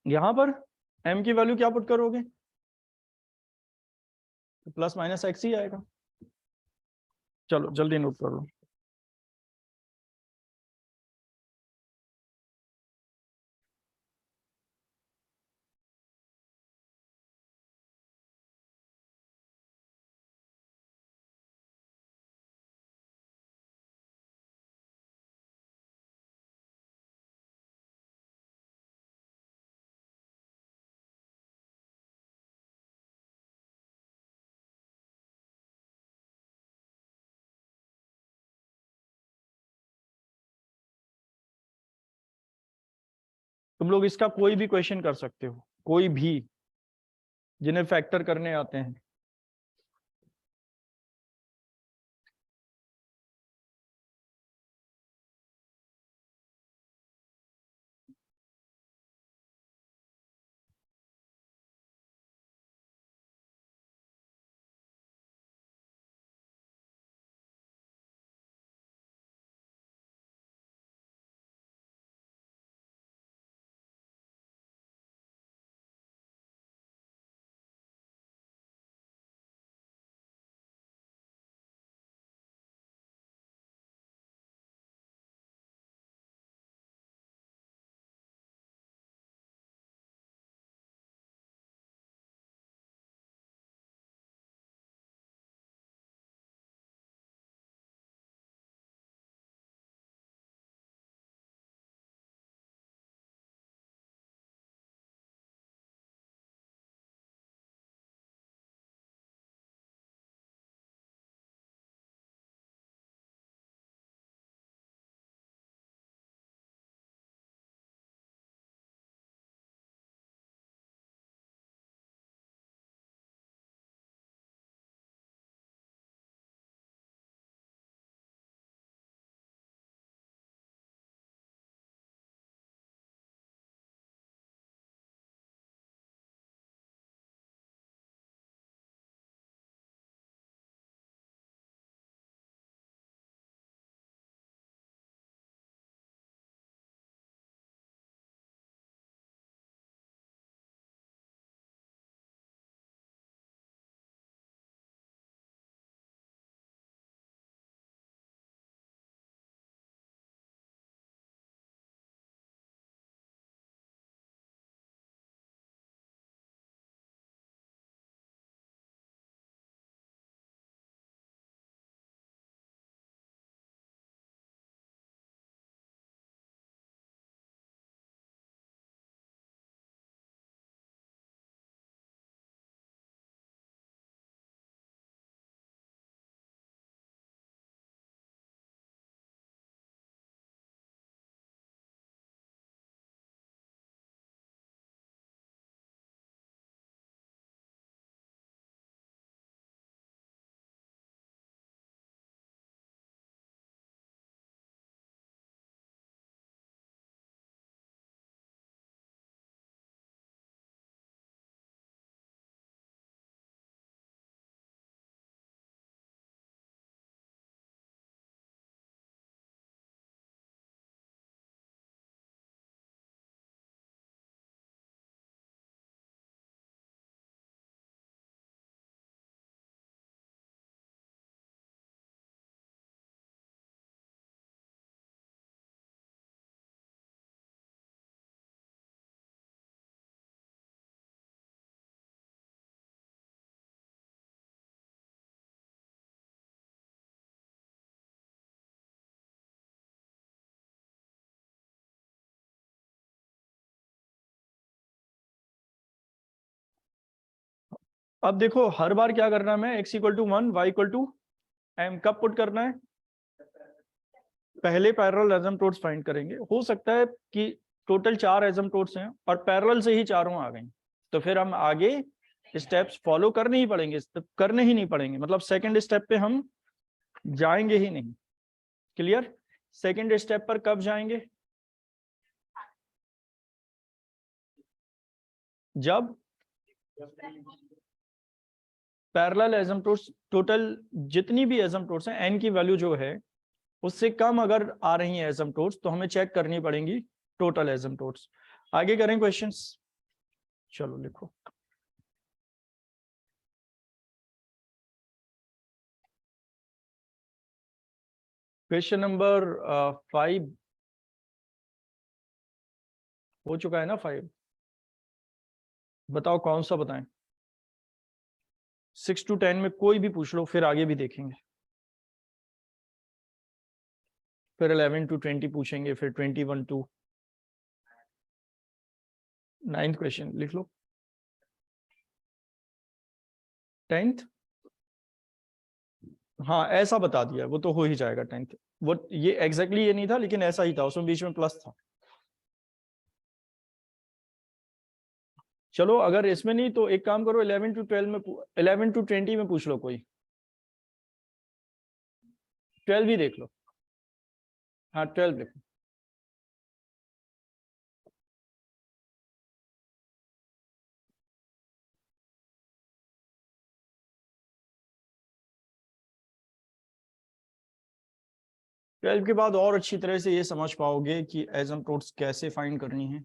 यहां पर m की वैल्यू क्या पुट करोगे? तो +-x ही आएगा। चलो जल्दी नोट कर लो। तुम लोग इसका कोई भी क्वेश्चन कर सकते हो, कोई भी, जिन्हें फैक्टर करने आते हैं। अब देखो हर बार क्या करना है, मैं x equal to 1 y equal to m कब पुट करना है, पहले पैरेलल एसिम्प्टोट्स फाइंड करेंगे। हो सकता है कि टोटल 4 एसिम्प्टोट्स हैं और पैरेलल से ही चारों आ गई, तो फिर हम आगे स्टेप्स फॉलो करने ही पड़ेंगे, करने ही नहीं पड़ेंगे, मतलब सेकंड स्टेप पे हम जाएंगे ही नहीं। क्लियर? सेकंड स्टेप पर कब जाएंगे, जब पैरेलल एसिम्प्टोट्स, टोटल जितनी भी एसिम्प्टोट्स हैं n की वैल्यू जो है उससे कम अगर आ रही हैं एसिम्प्टोट्स, तो हमें चेक करनी पड़ेंगी टोटल एसिम्प्टोट्स। आगे करें क्वेश्चंस, चलो लिखो। क्वेश्चन नंबर 5 हो चुका है ना, 5 बताओ कौन सा बताएं। 6 to 10 में कोई भी पूछ लो, फिर आगे भी देखेंगे, फिर 11 to 20 पूछेंगे, फिर 21 to 9th क्वेश्चन लिख लो। 10th, हाँ ऐसा बता दिया, वो तो हो ही जाएगा 10th। वो ये एग्जैक्टली ये नहीं था, लेकिन ऐसा ही था, उसमें बीच में प्लस था। चलो अगर इसमें नहीं तो एक काम करो, 11 to 12 में 11 to 20 में पूछ लो कोई, 12 ही देख लो। हाँ 12 लिखो। ट्वेल्व के बाद और अच्छी तरह से ये समझ पाओगे कि एसिम्प्टोट्स कैसे फाइंड करनी है,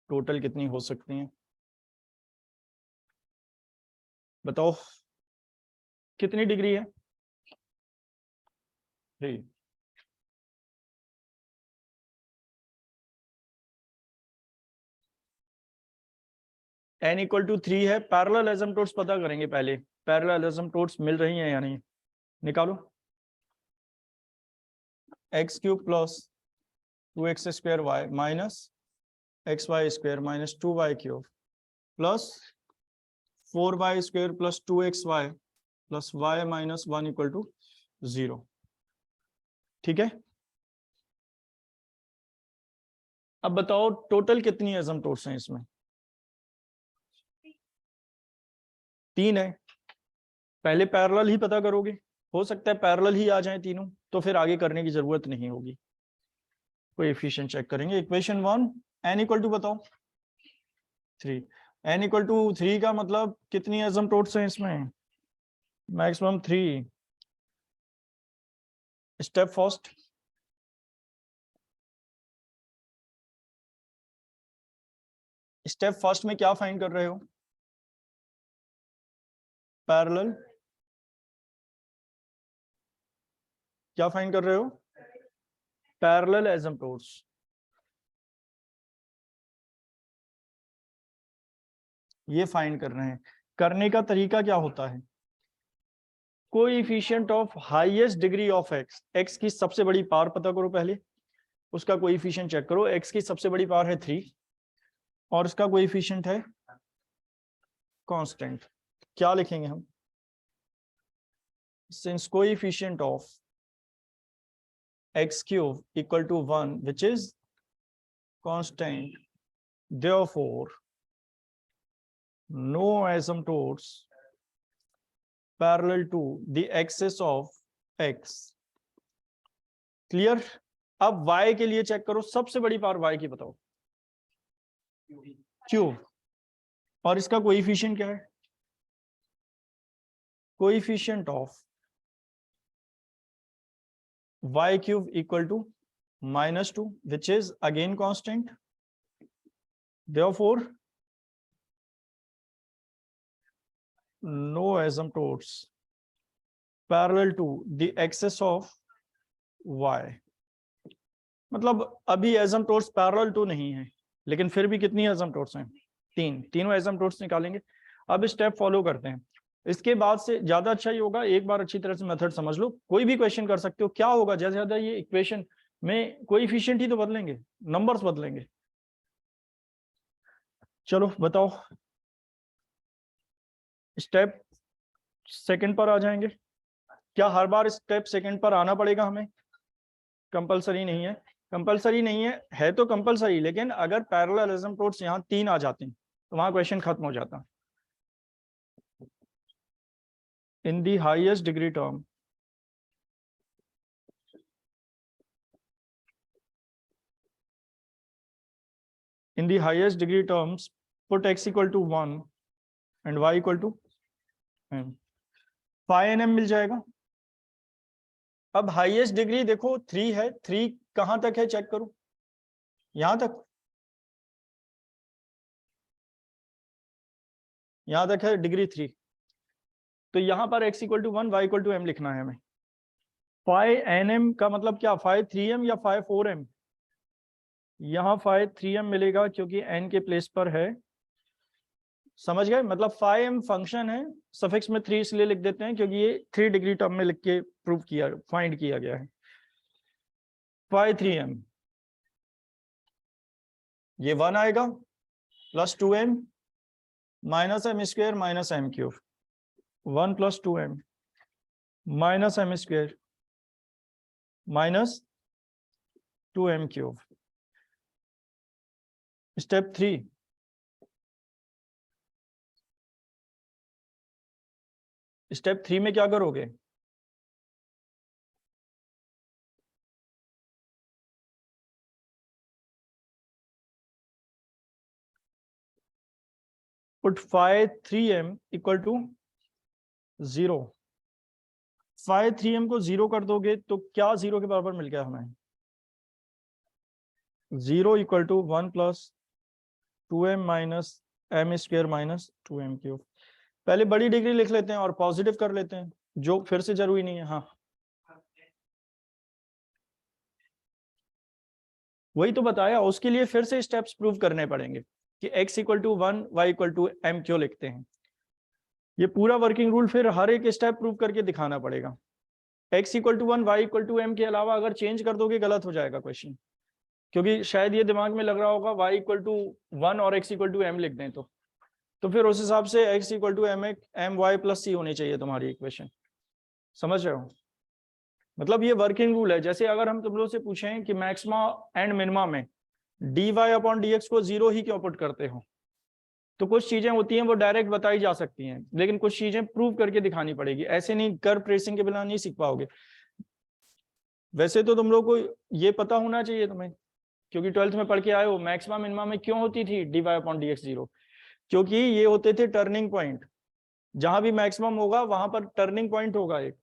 टोटल कितनी हो सकती हैं। बताओ कितनी डिग्री है, 3। n इक्वल टू 3 है। पैरेलल एसिम्प्टोट्स पता करेंगे पहले, पैरेलल एसिम्प्टोट्स मिल रही हैं या नहीं, निकालो। X cube plus 2x square y minus x y square minus 2y cube plus 4y square plus 2xy plus y minus 1 equal to 0। ठीक है, अब बताओ टोटल कितनी एसिम्प्टोट्स हैं इसमें, 3 है। पहले पैरेलल ही पता करोगे, हो सकता है पैरेलल ही आ जाए तीनों, तो फिर आगे करने की जरूरत नहीं होगी। कोएफिशिएंट चेक करेंगे। इक्वेशन 1 n इक्वल टू बताओ 3। n इक्वल टू 3 का मतलब कितनी एसिम्प्टोट्स हैं इसमें, maximum 3। Step first, step first में क्या फाइंड कर रहे हो, पैरेलल, क्या फाइंड कर रहे हो, पैरेलल एसिम्प्टोट्स। ये फाइंड कर रहे हैं। करने का तरीका क्या होता है, coefficient of highest degree of x, x की सबसे बड़ी पावर पता करो पहले, उसका कोएफिशिएंट चेक करो। एक्स की सबसे बड़ी पावर है 3 और इसका कोएफिशिएंट है कांस्टेंट। क्या लिखेंगे हम, since coefficient of x cube equal to 1 which is constant, therefore no asymptotes parallel to the axis of x। Clear? अब y के लिए चेक करो, सबसे बड़ी पावर y की बताओ, क्यूब, और इसका कोएफिशिएंट क्या है, coefficient of y cube equal to -2 which is again constant, therefore no asymptotes parallel to the axis of y। मतलब अभी एसिम्प्टोट्स पैरेलल तो नहीं है, लेकिन फिर भी कितनी एसिम्प्टोट्स हैं, 3। तीनों एसिम्प्टोट्स निकालेंगे। अब स्टेप फॉलो करते हैं। इसके बाद से ज्यादा अच्छा ही होगा, एक बार अच्छी तरह से मेथड समझ लो, कोई भी क्वेश्चन कर सकते हो। क्या होगा, ज्यादा ज्यादा ये इक्वेशन में कोएफिशिएंट ही तो बदलेंगे, नंबर्स बदलेंगे। चलो बताओ, स्टेप सेकंड पर आ जाएंगे। क्या हर बार स्टेप सेकंड पर आना पड़ेगा हमें? कंपलसरी नहीं है, कंपलसरी नहीं है तो कंपलसरी, लेकिन अगर पैरेलल एसिम्प्टोट्स यहाँ 3 आ जाते हैं तो वहां क्वेश्चन खत्म हो जाता। In the highest degree term, in the highest degree terms put x equal to 1 and y equal to m, phi nm मिल जाएगा। अब हाईएस्ट डिग्री देखो 3 है, 3 कहां तक है चेक करो, यहां तक, यहां तक है डिग्री 3, तो यहां पर x equal to 1 y equal to m लिखना है हमें। फाई nm का मतलब क्या, फाई 3m या फाई 4m? यहाँ फाई 3m मिलेगा क्योंकि n के प्लेस पर है, समझ गए? मतलब फाई m फंक्शन है, सफिक्स में 3 इसलिए लिख देते हैं क्योंकि ये 3 डिग्री टर्म में लिख के प्रूव किया, फाइंड किया गया है। फाई 3m ये 1 आएगा plus 2m minus m square minus m cube, 1 plus 2m minus m square minus 2m cube. Step 3, step 3 में क्या करोगे? Put phi 3m equal to 0। Phi 3m को 0 कर दोगे तो क्या 0 के बराबर मिल गया हमें? 0 equal to 1 plus 2m minus m square minus 2m cube. पहले बड़ी डिग्री लिख लेते हैं और पॉजिटिव कर लेते हैं, जो फिर से जरूरी नहीं है। हाँ वही तो बताया, उसके लिए फिर से स्टेप्स प्रूव करने पड़ेंगे कि x equal to 1 y equal to m क्यों लिखते हैं। ये पूरा वर्किंग रूल फिर हर एक स्टेप प्रूव करके दिखाना पड़ेगा। x equal to 1 y equal to m के अलावा अगर चेंज कर दोगे गलत हो जाएगा क्वेश्चन, क्योंकि शायद ये दिमाग में लग रहा होगा y इक्वल टू 1 और x इक्वल टू m लिख दें तो फिर उस हिसाब से x equal to m y plus c होनी चाहिए तुम्हारी इक्वेशन। समझ रहे हो? मतलब ये वर्किंग रूल है। जैसे अगर हम तुम लोग से पूछें कि मैक्सिमा एंड मिनिमा में dy अपॉन dx को 0 ही क्यों पुट करते हो, तो कुछ चीजें होती हैं वो डायरेक्ट बताई जा सकती हैं, लेकिन कुछ चीजें प्रूव करके दिखानी पड़ेगी, ऐसे नहीं कर्व ट्रेसिंग के बिना नहीं सीख पाओगे। वैसे तो तुम लोग को ये पता होना चाहिए तुम्हें, क्योंकि 12th में पढ़ के आए हो मैक्सिमा मिनिमा में क्यों होती थी dy अपॉन dx 0, क्योंकि ये होते थे टर्निंग पॉइंट। जहां भी मैक्सिमम होगा वहां पर टर्निंग पॉइंट होगा एक,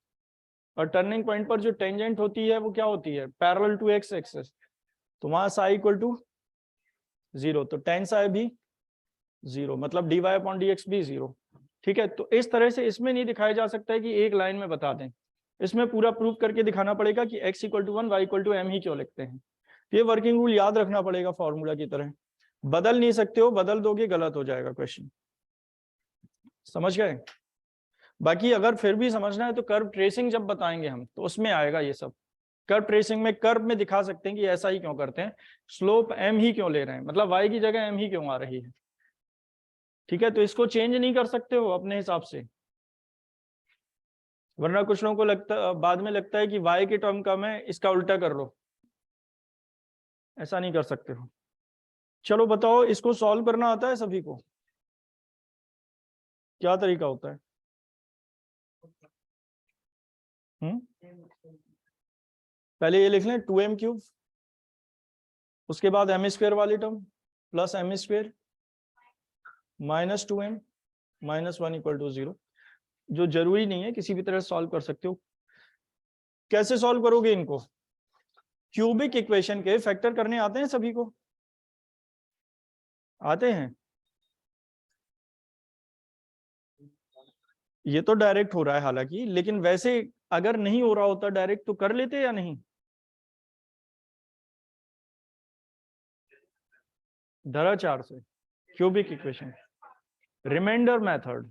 और टर्निंग पॉइंट पर जो टेंजेंट होती है वो क्या होती है, पैरेलल टू एक्स एक्सिस, तो वहां साई इक्वल टू 0, तो टेन साई भी 0, मतलब dy अपॉन dx भी 0। ठीक है, तो इस तरह से इसमें नहीं दिखाया जा सकता है कि एक लाइन में बता दें, इसमें पूरा प्रूफ करके दिखाना पड़ेगा कि x equal to 1 y equal to m ही क्यों लिखते हैं। ये वर्किंग रूल याद रखना पड़ेगा फॉर्मूला की तरह, बदल नहीं सकते हो, बदल दोगे गलत हो जाएगा क्वेश्चन। समझ गए? बाकी अगर फिर भी समझना है तो कर्व ट्रेसिंग जब बताएंगे हम तो उसमें आएगा ये सब। कर्व ट्रेसिंग में कर्व में दिखा सकते हैं कि ऐसा ही क्यों करते हैं, स्लोप m ही क्यों ले रहे हैं, मतलब y की जगह m ही क्यों आ रही है। ठीक है, तो इसको चेंज नहीं कर सकते हो अपने हिसाब से, वरना कुछ लोगों को लगता बाद में लगता है कि y की टर्म कम है इसका उल्टा कर लो, ऐसा नहीं कर सकते हो। चलो बताओ, इसको सॉल्व करना आता है सभी को? क्या तरीका होता है? पहले ये लिख लें 2m क्यूब, उसके बाद m स्क्वायर वाली term plus m square minus 2m minus 1 equal to 0, जो जरूरी नहीं है, किसी भी तरह सॉल्व कर सकते हो। कैसे सॉल्व करोगे इनको? क्यूबिक इक्वेशन के फैक्टर करने आते हैं सभी को? आते हैं? ये तो डायरेक्ट हो रहा है हालांकि, लेकिन वैसे अगर नहीं हो रहा होता डायरेक्ट तो कर लेते या नहीं? धारा 4 से cubic equation, remainder method,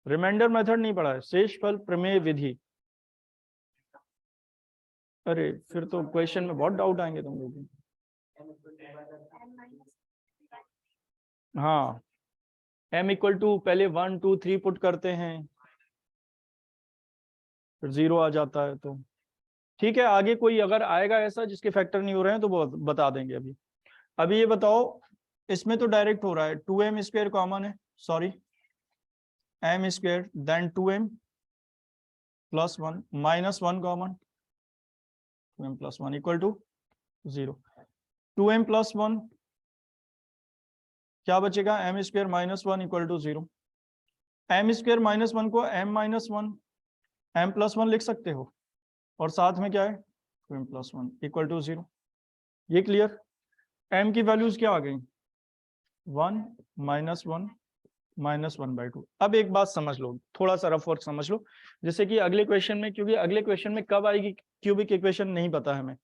remainder method नहीं पढ़ा है, शेषफल प्रमेय विधि। अरे फिर तो क्वेश्चन में बहुत डाउट आएंगे तुम लोग। हाँ m इक्वल टू पहले 1 2 3 पुट करते हैं, फिर 0 आ जाता है। तो ठीक है, आगे कोई अगर आएगा ऐसा जिसके फैक्टर नहीं हो रहे हैं तो वो बता देंगे। अभी ये बताओ, इसमें तो डायरेक्ट हो रहा है, 2m स्क्वायर कॉमन है, sorry m square then 2m plus 1 minus 1 common, 2m plus 1 equal to 0। 2m plus 1 क्या बचेगा, m square minus 1 equal to 0। m square minus 1 को m माइनस 1 m प्लस 1 लिख सकते हो, और साथ में क्या है 2m प्लस 1 इक्वल टू 0। ये क्लियर। m की वैल्यूज क्या आ गई, 1 माइनस 1 माइनस 1/2। अब एक बात समझ लो, थोड़ा सा रफ वर्क समझ लो, जैसे कि अगले क्वेश्चन में, क्योंकि अगले क्वेश्चन में कब आएगी क्यूबिक इक्वेशन नहीं पता हमें।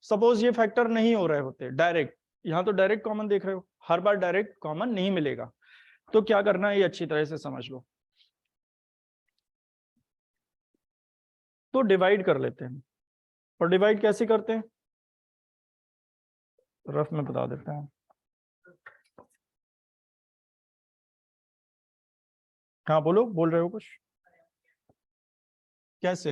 सपोज ये फैक्टर नहीं हो रहे होते डायरेक्ट, यहाँ तो डायरेक्ट कॉमन देख रहे हो, हर बार डायरेक्ट कॉमन नहीं मिलेगा, तो क्या करना है ये अच्छी तरह से समझ लो। तो डिवाइड कर लेते हैं, और डिवाइड कैसे करते हैं रफ में बता देते हैं। हाँ बोलो, बोल रहे हो कुछ, कैसे?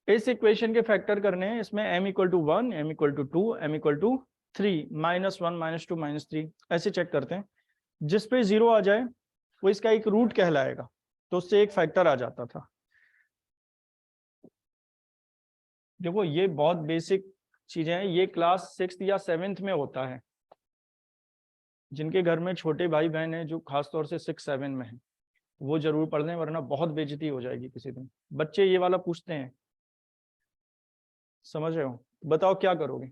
इस इक्वेशन के फैक्टर करने हैं, इसमें m equal to 1 m equal to 2 m equal to 3 minus 1 minus 2 minus 3 ऐसे चेक करते हैं। जिस पे 0 आ जाए वो इसका एक रूट कहलाएगा, तो उससे एक फैक्टर आ जाता था। देखो ये बहुत बेसिक चीजें हैं, ये क्लास 6th या 7th में होता है। जिनके घर में छोटे भाई बहन हैं जो खासतौर से 6-7 में हैं, वो जरूर पढ़ लें, वरना बहुत बेइज्जती हो जाएगी किसी दिन। बच्चे ये वाला पूछते हैं, समझ रहे हो? बताओ क्या करोगे?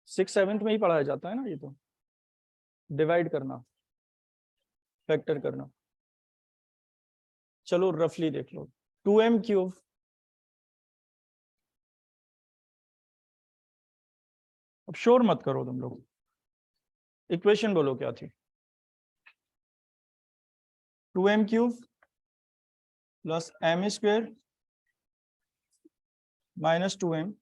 6-7 में ही पढ़ाया जाता है ना ये तो, डिवाइड करना, फैक्टर करना। चलो रफली देख लो, 2m क्यूब अब शोर मत करो तुम लोग, इक्वेशन बोलो क्या थी। 2m cube plus m square minus 2m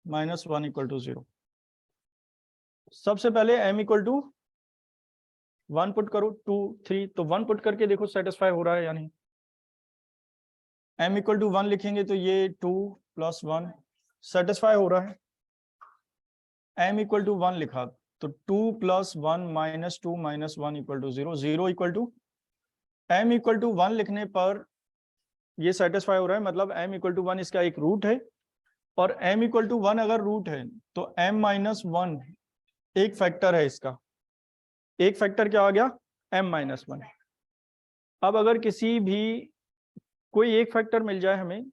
minus 1 equal to 0। सबसे पहले m इक्वल टू 1 पुट करो, 2 3, तो 1 पुट करके देखो सेटिस्फाई हो रहा है या नहीं। m इक्वल टू 1 लिखेंगे तो ये 2 प्लस 1 सेटिस्फाई हो रहा है। m इक्वल टू 1 लिखा तो 2 plus 1 minus 2 minus 1 equal to 0, 0 equal to m equal to 1 लिखने पर ये सेटिस्फाई हो रहा है, मतलब m इक्वल टू 1 इसका एक रूट है, और m इक्वल टू 1 अगर रूट है तो m माइनस 1 एक फैक्टर है इसका। एक फैक्टर क्या आ गया, m माइनस 1। अब अगर किसी भी कोई एक फैक्टर मिल जाए हमें,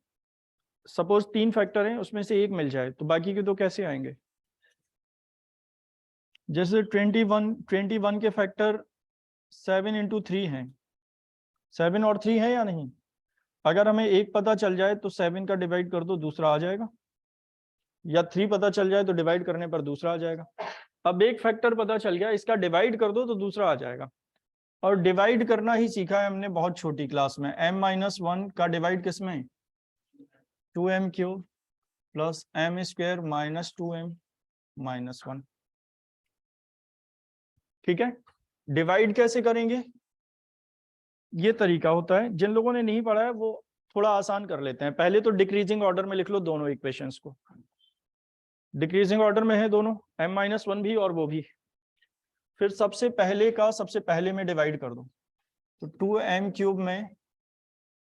सपोज 3 फैक्टर हैं उसमें से एक मिल जाए, तो बाकी के तो कैसे आएंगे? जैसे 21 के फैक्टर 7 इंटू 3 हैं, 7 और 3 है या नहीं? अगर हमें एक पता चल जाए तो 7 का डिवाइड कर दो, दूसरा आ जाएगा, या 3 पता चल जाए तो डिवाइड करने पर दूसरा आ जाएगा। अब एक फैक्टर पता चल गया, इसका डिवाइड कर दो तो दूसरा आ जाएगा। और डिवाइड करना ही सीखा है हमने बहुत छोटी क्लास में। m माइनस 1 का डिवाइड किस में, 2m cube plus m square minus 2m minus 1। ठीक है, डिवाइड कैसे करेंगे ये तरीका होता है। जिन लोगों ने नहीं पढ़ा है वो थोड़ा आसान कर लेते हैं। पहले तो डिक्रीजिंग ऑर्डर में लिख लो दोनों इक्वेशंस को, डिक्रीजिंग ऑर्डर में है दोनों, m माइनस 1 भी और वो भी। फिर सबसे पहले का सबसे पहले में डिवाइड कर दो, तो 2m क्यूब में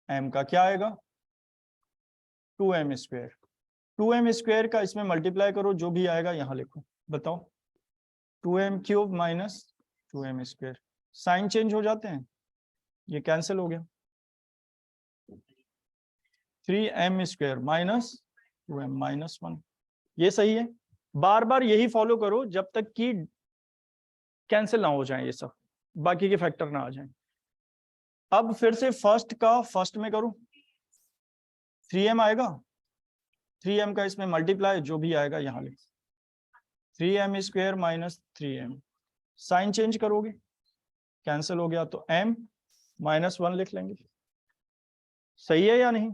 m का क्या आएगा, 2m स्क्वायर। 2m स्क्वायर का इसमें मल्टीप्लाई करो, जो भी आएगा यहां लिखो। बताओ, 2m cube minus 2m square, sign change हो जाते हैं, ये कैंसिल हो गया। 3m square minus 2m minus 1, ये सही है। बार बार यही फॉलो करो जब तक कि कैंसिल ना हो जाए ये सब, बाकी के फैक्टर ना आ जाएं। अब फिर से फर्स्ट का फर्स्ट में करूं, 3m आएगा, 3m का इसमें मल्टीप्लाई, जो भी आएगा यहां लिख, 3m square minus 3m, sign change करोगे कैंसिल हो गया, तो m माइनस 1 लिख लेंगे। सही है या नहीं?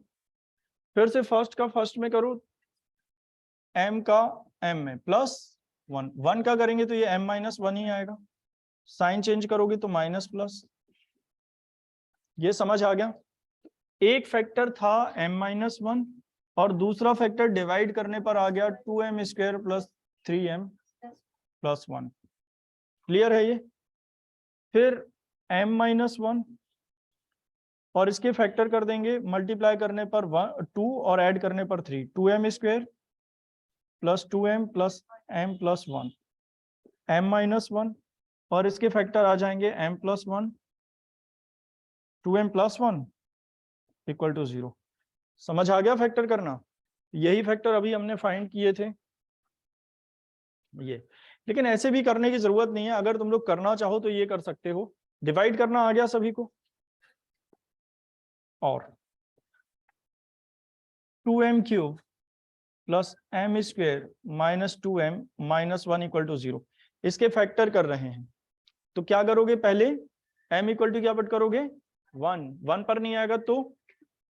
फिर से फर्स्ट का फर्स्ट में करो, m का m में प्लस 1, 1 का करेंगे तो ये m-1 ही आएगा, साइन चेंज करोगे तो माइनस प्लस। ये समझ आ गया? एक फैक्टर था m-1 और दूसरा फैक्टर डिवाइड करने पर आ गया 2m² plus 3m plus 1। Clear है ये? फिर m-1 और इसके फैक्टर कर देंगे, मल्टीप्लाई करने पर 2 और ऐड करने पर 3, 2m² plus 2m plus m plus 1, m-1 और इसके फैक्टर आ जाएंगे m plus 1, 2m plus 1 equal to 0। समझ आ गया फैक्टर करना? यही फैक्टर अभी हमने फाइंड किए थे ये। लेकिन ऐसे भी करने की जरूरत नहीं है, अगर तुम लोग करना चाहो तो ये कर सकते हो। डिवाइड करना आ गया सभी को? और 2m³ plus m² minus 2m minus 1 equal to 0, इसके फैक्टर कर रहे हैं। तो क्या करोगे, पहले m इक्वल टू क्या पट करोगे, 1, 1 पर नहीं आएगा तो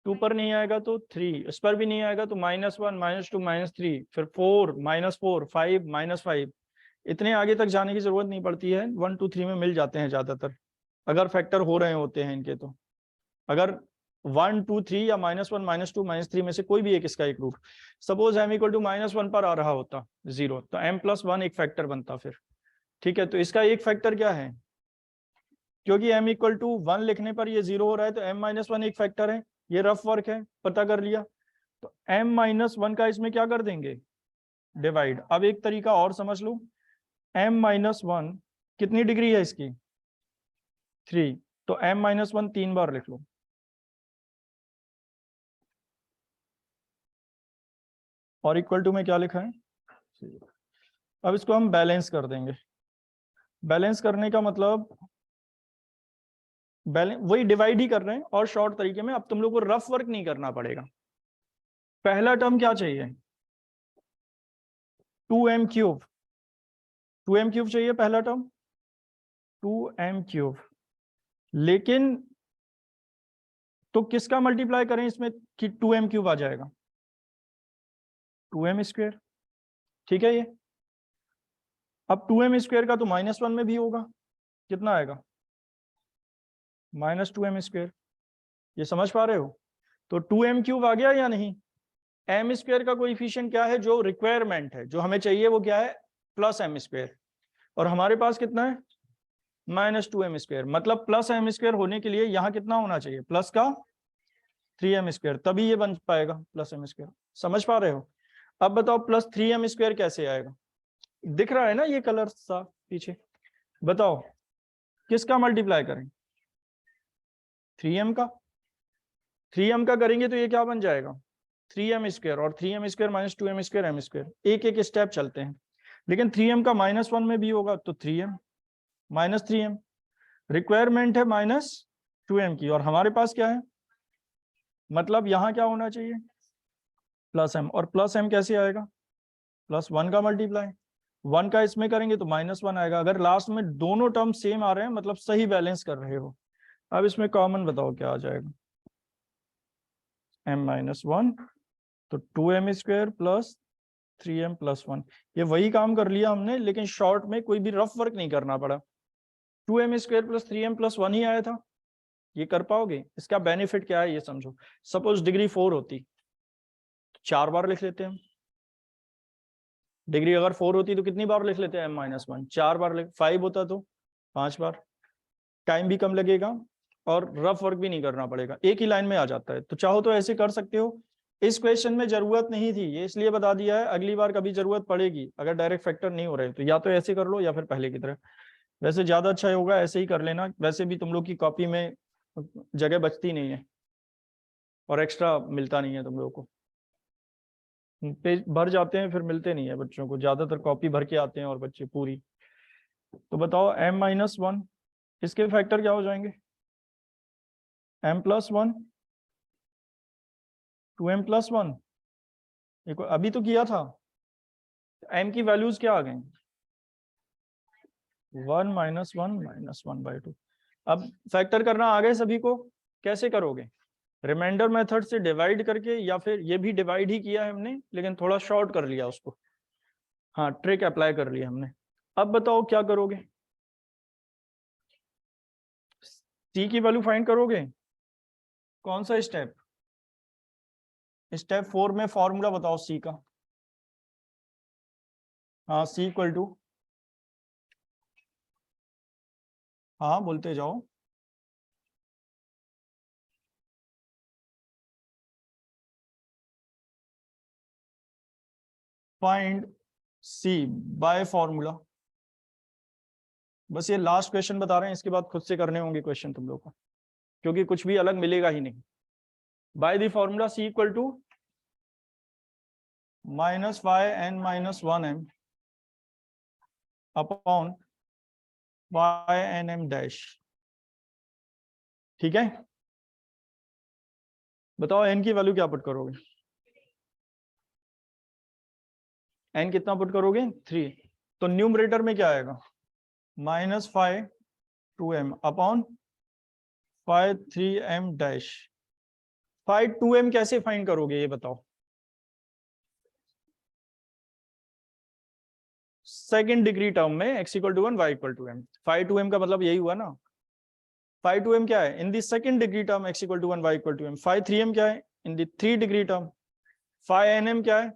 2 पर नहीं आएगा तो 3, इस पर भी नहीं आएगा तो -1 -2 -3, फिर 4 -4 5 -5। इतने आगे तक जाने की जरूरत नहीं पड़ती है, 1 2 3 में मिल जाते हैं ज्यादातर, अगर फैक्टर हो रहे होते हैं इनके। तो अगर 1 2 3 या -1 -2 -3 में से कोई भी एक इसका एक root, suppose m equal to -1 पर आ रहा होता 0, तो m प्लस 1 एक फैक्टर बनता फिर। ठीक है, तो इसका एक फैक्टर क्या है, क्योंकि m इक्वल टू 1 लिखने पर ये 0 हो रहा है तो m-1 एक फैक्टर है। ये रफ वर्क है, पता कर लिया। तो m-1 का इसमें क्या कर देंगे, डिवाइड। अब एक तरीका और समझ लो, m-1 कितनी डिग्री है इसकी, 3, तो m-1 3 बार लिख लो। और इक्वल टू में क्या लिखा है, अब इसको हम बैलेंस कर देंगे। बैलेंस करने का मतलब बैलेंस वही डिवाइड ही कर रहे हैं और शॉर्ट तरीके में। अब तुम लोग को रफ वर्क नहीं करना पड़ेगा। पहला टर्म क्या चाहिए, 2m³, 2m³ चाहिए पहला टर्म, 2m³। लेकिन तो किसका मल्टीप्लाई करें इसमें कि 2m³ आ जाएगा, 2m²। ठीक है ये। अब 2m² का तो -1 में भी होगा, कितना आएगा, -2m²। ये समझ पा रहे हो? तो 2m³ आ गया या नहीं। m² का कोएफिशिएंट क्या है, जो रिक्वायरमेंट है, जो हमें चाहिए वो क्या है, प्लस m²। और हमारे पास कितना है, -2m²। मतलब प्लस m² होने के लिए यहाँ कितना होना चाहिए, प्लस का 3m², तभी ये बन पाएगा प्लस m²। समझ पा रहे हो? अब बताओ प्लस 3m² कैसे आएगा, दिख रहा है ना ये कलर सा पीछे। बताओ किसका मल्टीप्लाई करें, 3m का। 3m का करेंगे तो ये क्या बन जाएगा, 3m² और 3m² माइनस 2m² m², एक एक स्टेप चलते हैं। लेकिन 3m का -1 में भी होगा तो 3m माइनस 3m। रिक्वायरमेंट है -2m की, और हमारे पास क्या है, मतलब यहाँ क्या होना चाहिए, प्लस m। और प्लस m कैसे आएगा, +1 का मल्टीप्लाई, 1 का इसमें करेंगे तो -1 आएगा। अगर लास्ट में दोनों टर्म सेम आ रहे हैं मतलब सही बैलेंस कर रहे हो। अब इसमें कॉमन बताओ क्या आ जाएगा, m-1 तो 2m² प्लस 3m प्लस 1। ये वही काम कर लिया हमने, लेकिन शॉर्ट में, कोई भी रफ वर्क नहीं करना पड़ा। 2m² प्लस 3m प्लस 1 ही आया था। ये कर पाओगे? इसका बेनिफिट क्या है ये समझो। सपोज डिग्री 4 होती तो 4 बार लिख लेते हैं हम। डिग्री अगर 4 होती तो कितनी बार लिख लेते हैं, m-1 4 बार लिख। 5 होता तो 5 बार। टाइम भी कम लगेगा और रफ वर्क भी नहीं करना पड़ेगा, एक ही लाइन में आ जाता है। तो चाहो तो ऐसे कर सकते हो। इस क्वेश्चन में जरूरत नहीं थी, ये इसलिए बता दिया है, अगली बार कभी जरूरत पड़ेगी अगर डायरेक्ट फैक्टर नहीं हो रहे तो या तो ऐसे कर लो या फिर पहले की तरह। वैसे ज्यादा अच्छा होगा ऐसे ही कर लेना, वैसे भी तुम लोग की कॉपी में जगह बचती नहीं है और एक्स्ट्रा मिलता नहीं है तुम लोगों को। पेज भर जाते हैं फिर मिलते नहीं है बच्चों को, ज्यादातर कॉपी भर के आते हैं और बच्चे पूरी। तो बताओ m-1 इसके फैक्टर क्या हो जाएंगे, m+1 2m प्लस 1। देखो अभी तो किया था, m की वैल्यूज क्या आ गई, 1 -1 -1/2। अब फैक्टर करना आ गए सभी को, कैसे करोगे, रिमाइंडर मेथड से डिवाइड करके, या फिर ये भी डिवाइड ही किया है हमने लेकिन थोड़ा शॉर्ट कर लिया उसको। हाँ, ट्रिक अप्लाई कर लिया हमने। अब बताओ क्या करोगे? सी की वैल्यू फाइंड करोगे? कौन सा स्टेप? स्टेप 4 में फॉर्मूला बताओ सी का। हाँ, सी इक्वल टू, हाँ बोलते जाओ। Find C by formula. बस ये लास्ट क्वेश्चन बता रहे हैं, इसके बाद खुद से करने होंगे क्वेश्चन तुम लोग को, क्योंकि कुछ भी अलग मिलेगा ही नहीं। By the formula C equal to -y(n-1m) upon y(n-m dash. ठीक है, बताओ n की वैल्यू क्या पुट करोगे? n कितना पुट करोगे? 3। तो न्यूमरेटर में क्या आएगा? -5(2m) upon 5(3m dash. 5(2m) कैसे फाइंड करोगे ये बताओ? सेकेंड डिग्री टर्म में x equal to 1 y equal to m। 5(2m) का मतलब यही हुआ ना। 5(2m) क्या है? In the second degree term x equal to 1 y equal to m। 5(3m) क्या है? In the 3 degree term. 5(n-m) क्या है?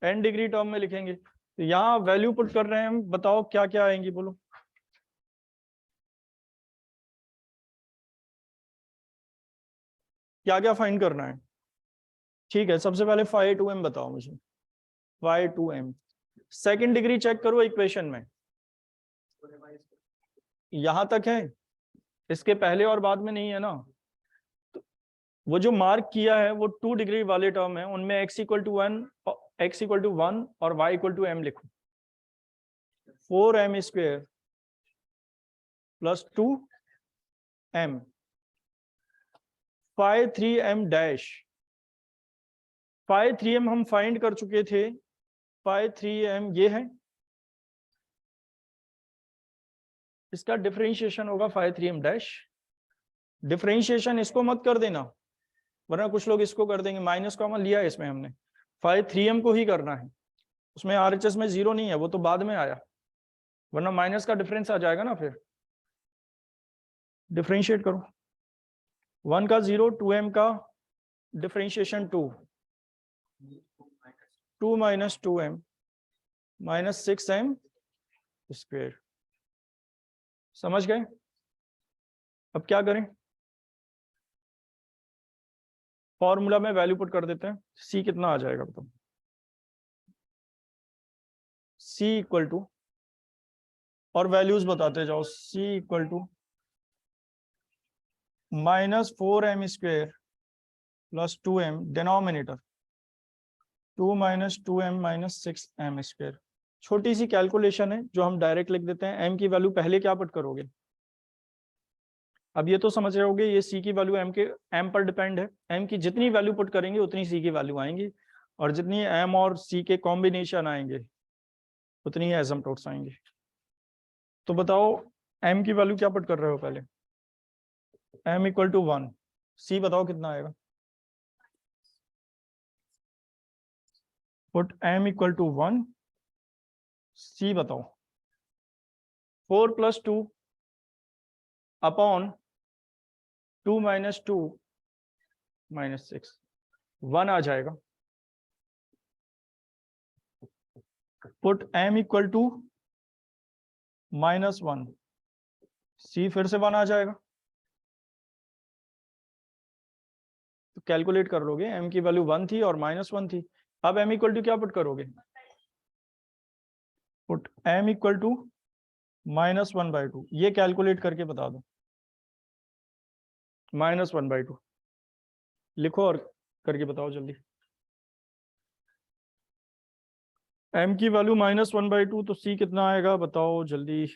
n डिग्री टर्म में लिखेंगे। तो यहाँ वैल्यू पुट कर रहे हैं हम, बताओ क्या क्या आएंगी, बोलो। क्या क्या फाइंड करना है? ठीक है, सबसे पहले 5(2m) बताओ मुझे। 5(2m) सेकेंड डिग्री चेक करो इक्वेशन में, यहां तक है, इसके पहले और बाद में नहीं है ना। तो वो जो मार्क किया है वो 2 डिग्री वाले टर्म है, उनमें x इक्वल टू 1, और y इक्वल टू m लिखो। 4m square plus 2m 5(3m dash. 5(3m) हम फाइंड कर चुके थे। 5(3m) ये है, इसका डिफरेंशिएशन होगा 5(3m डैश। डिफरेंशिएशन इसको मत कर देना, वरना कुछ लोग इसको कर देंगे। माइनस कॉमन लिया है इसमें हमने, 5(3m) को ही करना है। उसमें RHS में 0 नहीं है, वो तो बाद में आया, वरना माइनस का डिफरेंस आ जाएगा ना। फिर डिफरेंशिएट करो, 1 का 0, 2m का differentiation 2 minus 2m minus 6m square. समझ गए? अब क्या करें? फॉर्मूला में वैल्यू पुट कर देते हैं। c कितना आ जाएगा बताओ? c इक्वल टू, और वैल्यूज बताते जाओ। c equal to -4m square plus 2m, denominator 2 minus 2m minus 6m square. छोटी सी कैलकुलेशन है जो हम डायरेक्ट लिख देते हैं। m की वैल्यू पहले क्या पुट करोगे? अब ये तो समझ रहे होगे, ये c की वैल्यू m पर डिपेंड है। m की जितनी वैल्यू पुट करेंगे उतनी c की वैल्यू आएंगी, और जितनी m और c के कॉम्बिनेशन आएंगे उतनी ही एसिम्पटोट्स आएंगे। तो बताओ m की वैल्यू क्या पुट कर रहे हो पहले? m equal to 1। c बताओ कितना आएगा? Put m equal to 1, c बताओ। 4 प्लस 2 अपॉन 2 माइनस 2 माइनस 6, 1 आ जाएगा। Put m equal to -1, c फिर से 1 आ जाएगा। तो कैलकुलेट कर लोगे, m की वैल्यू 1 थी और -1 थी। अब m इक्वल टू क्या पुट करोगे? पुट m इक्वल टू -1/2, ये कैलकुलेट करके बता दो। -1/2 लिखो और करके बताओ जल्दी। m की वैल्यू -1/2, तो c कितना आएगा बताओ जल्दी।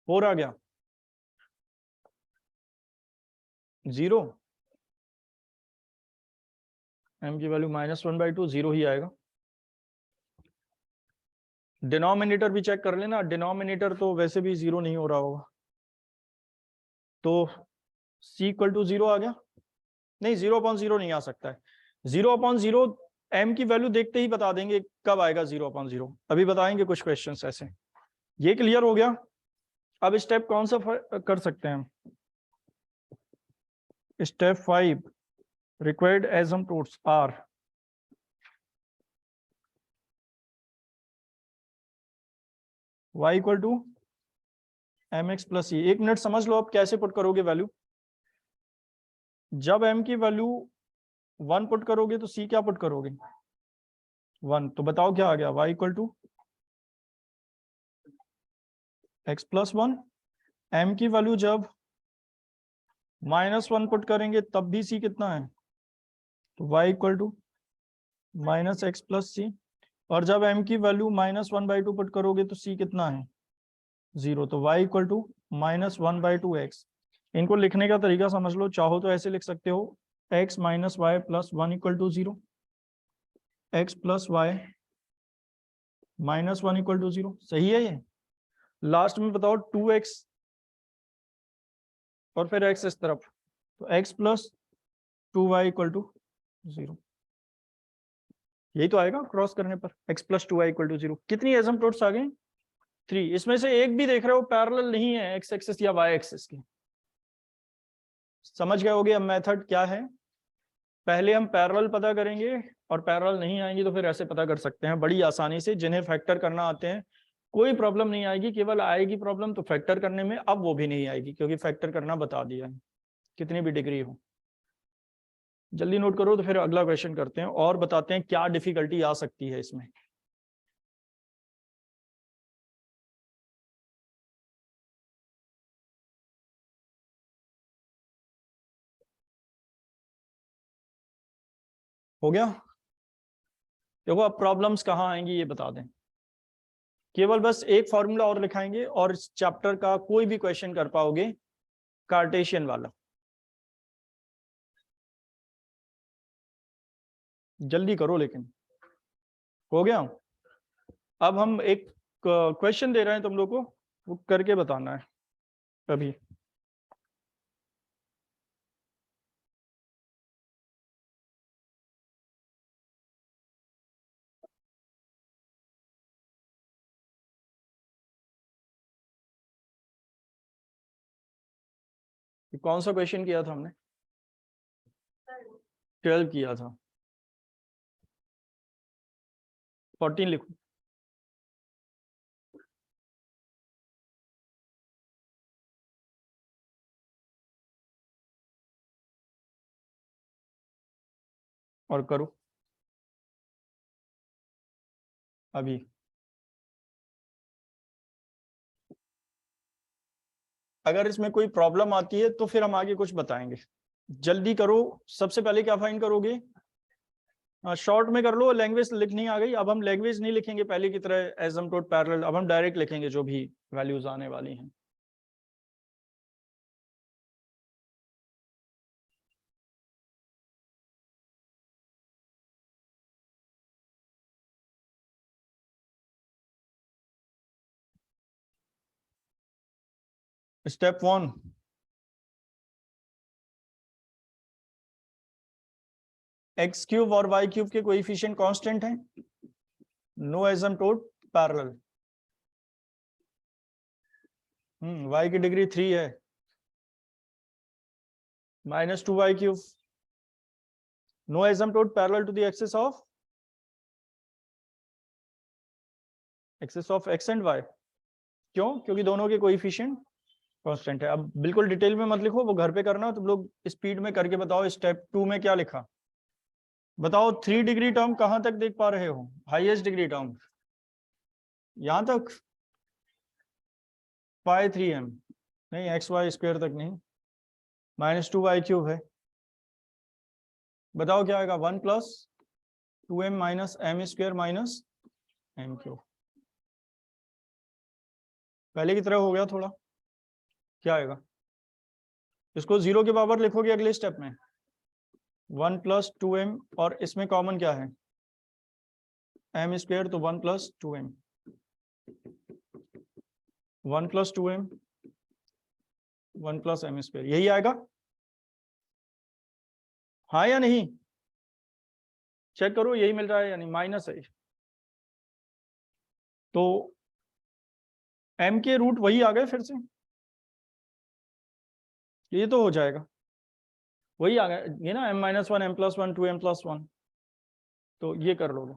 4 आ गया, 0, m की वैल्यू -1/2, 0 ही आएगा। डिनोमिनेटर भी चेक कर लेना, डिनोमिनेटर तो वैसे भी 0 नहीं हो रहा होगा, तो c इक्वल टू 0 आ गया। नहीं, 0/0 नहीं आ सकता है। 0/0 m की वैल्यू देखते ही बता देंगे कब आएगा 0/0, अभी बताएंगे कुछ क्वेश्चंस ऐसे। ये क्लियर हो गया। अब स्टेप कौन सा कर सकते हैं हम? Step 5, required asymptotes are y equal to mx plus e। 1 minute समझ लो आप कैसे पुट करोगे वैल्यू। जब m की वैल्यू 1 पुट करोगे तो c क्या पुट करोगे? 1। तो बताओ क्या आ गया? y equal to x plus 1। m की वैल्यू जब -1 पुट करेंगे तब भी c कितना है? तो y equal to -x plus c। और जब m की वैल्यू -1/2 पुट करोगे तो c कितना है? 0। तो y इक्वल टू -1/2x। इनको लिखने का तरीका समझ लो, चाहो तो ऐसे लिख सकते हो, x minus y plus 1 equal to 0, x plus y -1 equal to 0। सही है ये? लास्ट में बताओ 2x और फिर x इस तरफ, तो x plus 2y equal to 0। यही तो आएगा क्रॉस करने पर, x plus 2y equal to 0। कितनी एसिम्पटोट्स आ गए? 3। इसमें से एक भी देख रहे हो पैरेलल नहीं है x एक्सिस या y एक्सिस की। समझ गए होगे अब मेथड क्या है? पहले हम पैरेलल पता करेंगे और पैरेलल नहीं आएंगी तो फिर ऐसे पता कर सकते हैं बड़ी आसानी से। जिन्हें फैक्टर करना आते हैं कोई प्रॉब्लम नहीं आएगी, केवल आएगी प्रॉब्लम तो फैक्टर करने में। अब वो भी नहीं आएगी क्योंकि फैक्टर करना बता दिया है, कितनी भी डिग्री हो। जल्दी नोट करो तो फिर अगला क्वेश्चन करते हैं और बताते हैं क्या डिफिकल्टी आ सकती है इसमें। हो गया? देखो अब प्रॉब्लम्स कहाँ आएंगी ये बता दें। केवल बस एक फॉर्मूला और लिखाएंगे और इस चैप्टर का कोई भी क्वेश्चन कर पाओगे कार्टेशियन वाला। जल्दी करो लेकिन। हो गया? अब हम एक क्वेश्चन दे रहे हैं तुम लोग को, वो करके बताना है अभी। कौन सा क्वेश्चन किया था हमने? 12 किया था। 14 लिखो। और करो अभी। अगर इसमें कोई प्रॉब्लम आती है तो फिर हम आगे कुछ बताएंगे। जल्दी करो। सबसे पहले क्या फाइंड करोगे? शॉर्ट में कर लो। लैंग्वेज लिखनी आ गई। अब हम लैंग्वेज नहीं लिखेंगे पहले की तरह एसिम्पटोट पैरेलल, अब हम डायरेक्ट लिखेंगे जो भी वैल्यूज आने वाली हैं। स्टेप 1, एक्स क्यूब और वाई क्यूब के कोएफिशिएंट कांस्टेंट हैं। No asymptote parallel. वाई की डिग्री 3 है, -2y3। No asymptote parallel to the axis of x and y। क्यों? क्योंकि दोनों के कोएफिशिएंट कांस्टेंट है। अब बिल्कुल डिटेल में मत लिखो, वो घर पे करना। तुम लोग स्पीड में करके बताओ स्टेप 2 में क्या लिखा। बताओ 3 डिग्री टर्म कहां तक देख पा रहे हो? हाईएस्ट डिग्री टर्म यहां तक, π3m। नहीं, xy² तक नहीं, -2y3 है। बताओ क्या आएगा? 1 + 2m - m² - m3। पहले की तरह हो गया थोड़ा। क्या आएगा? इसको 0 के बराबर लिखोगे अगले स्टेप में 1 + 2m, और इसमें कॉमन क्या है m², तो 1 + 2m, 1 + 2m 1 + m², यही आएगा? हाँ या नहीं? चेक करो यही मिल रहा है या नहीं, माइनस है। तो m के रूट वही आ गए फिर से, ये तो हो जाएगा, वही आ गया ये ना, m - 1 m+1 2m+1, तो ये कर लोगे।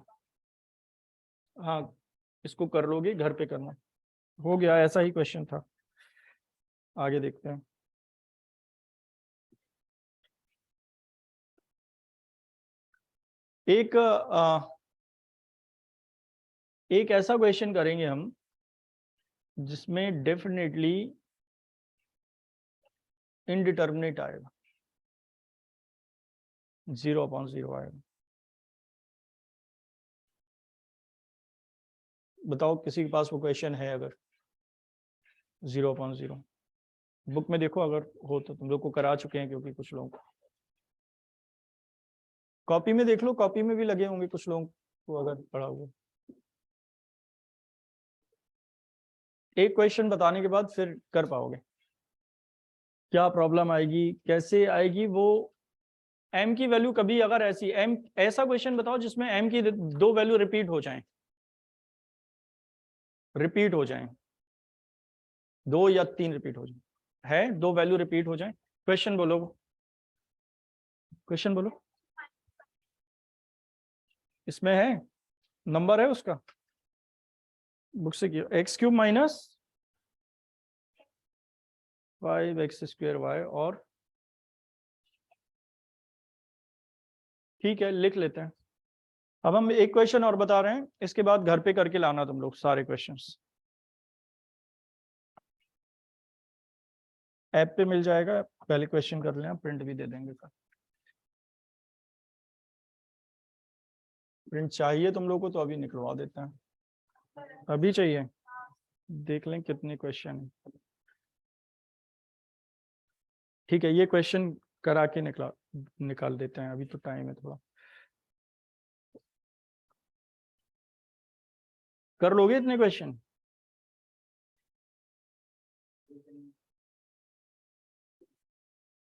हाँ इसको कर लोगे, घर पे करना। हो गया, ऐसा ही क्वेश्चन था। आगे देखते हैं। एक ऐसा क्वेश्चन करेंगे हम जिसमें डेफिनेटली इनडिटर्मिनेट आएगा, 0/0 आएगा। बताओ किसी के पास वो क्वेश्चन है अगर 0/0? बुक में देखो अगर हो तो, तुम लोग को करा चुके हैं क्योंकि कुछ लोग। कॉपी में देख लो, कॉपी में भी लगे होंगे कुछ लोग को अगर पढ़ा हुआ। एक क्वेश्चन बताने के बाद फिर कर पाओगे। क्या प्रॉब्लम आएगी, कैसे आएगी वो? m की वैल्यू कभी अगर ऐसी m, ऐसा क्वेश्चन बताओ जिसमें m की 2 वैल्यू रिपीट हो जाएं, 2 या 3 रिपीट हो जाए, है 2 वैल्यू रिपीट हो जाए। क्वेश्चन बोलो, क्वेश्चन बोलो। इसमें है, नंबर है उसका, बुक से किया, x³ - 5x² और ठीक है लिख लेते हैं। अब हम एक क्वेश्चन और बता रहे हैं, इसके बाद घर पे करके लाना तुम लोग सारे क्वेश्चंस। ऐप पे मिल जाएगा, पहले क्वेश्चन कर लेना, प्रिंट भी दे देंगे। प्रिंट चाहिए तुम लोग को तो अभी निकलवा देते हैं। अभी चाहिए? देख लें कितने क्वेश्चन है। ठीक है, ये क्वेश्चन करा के निकाल देते हैं, अभी तो टाइम है थोड़ा। कर लोगे इतने क्वेश्चन?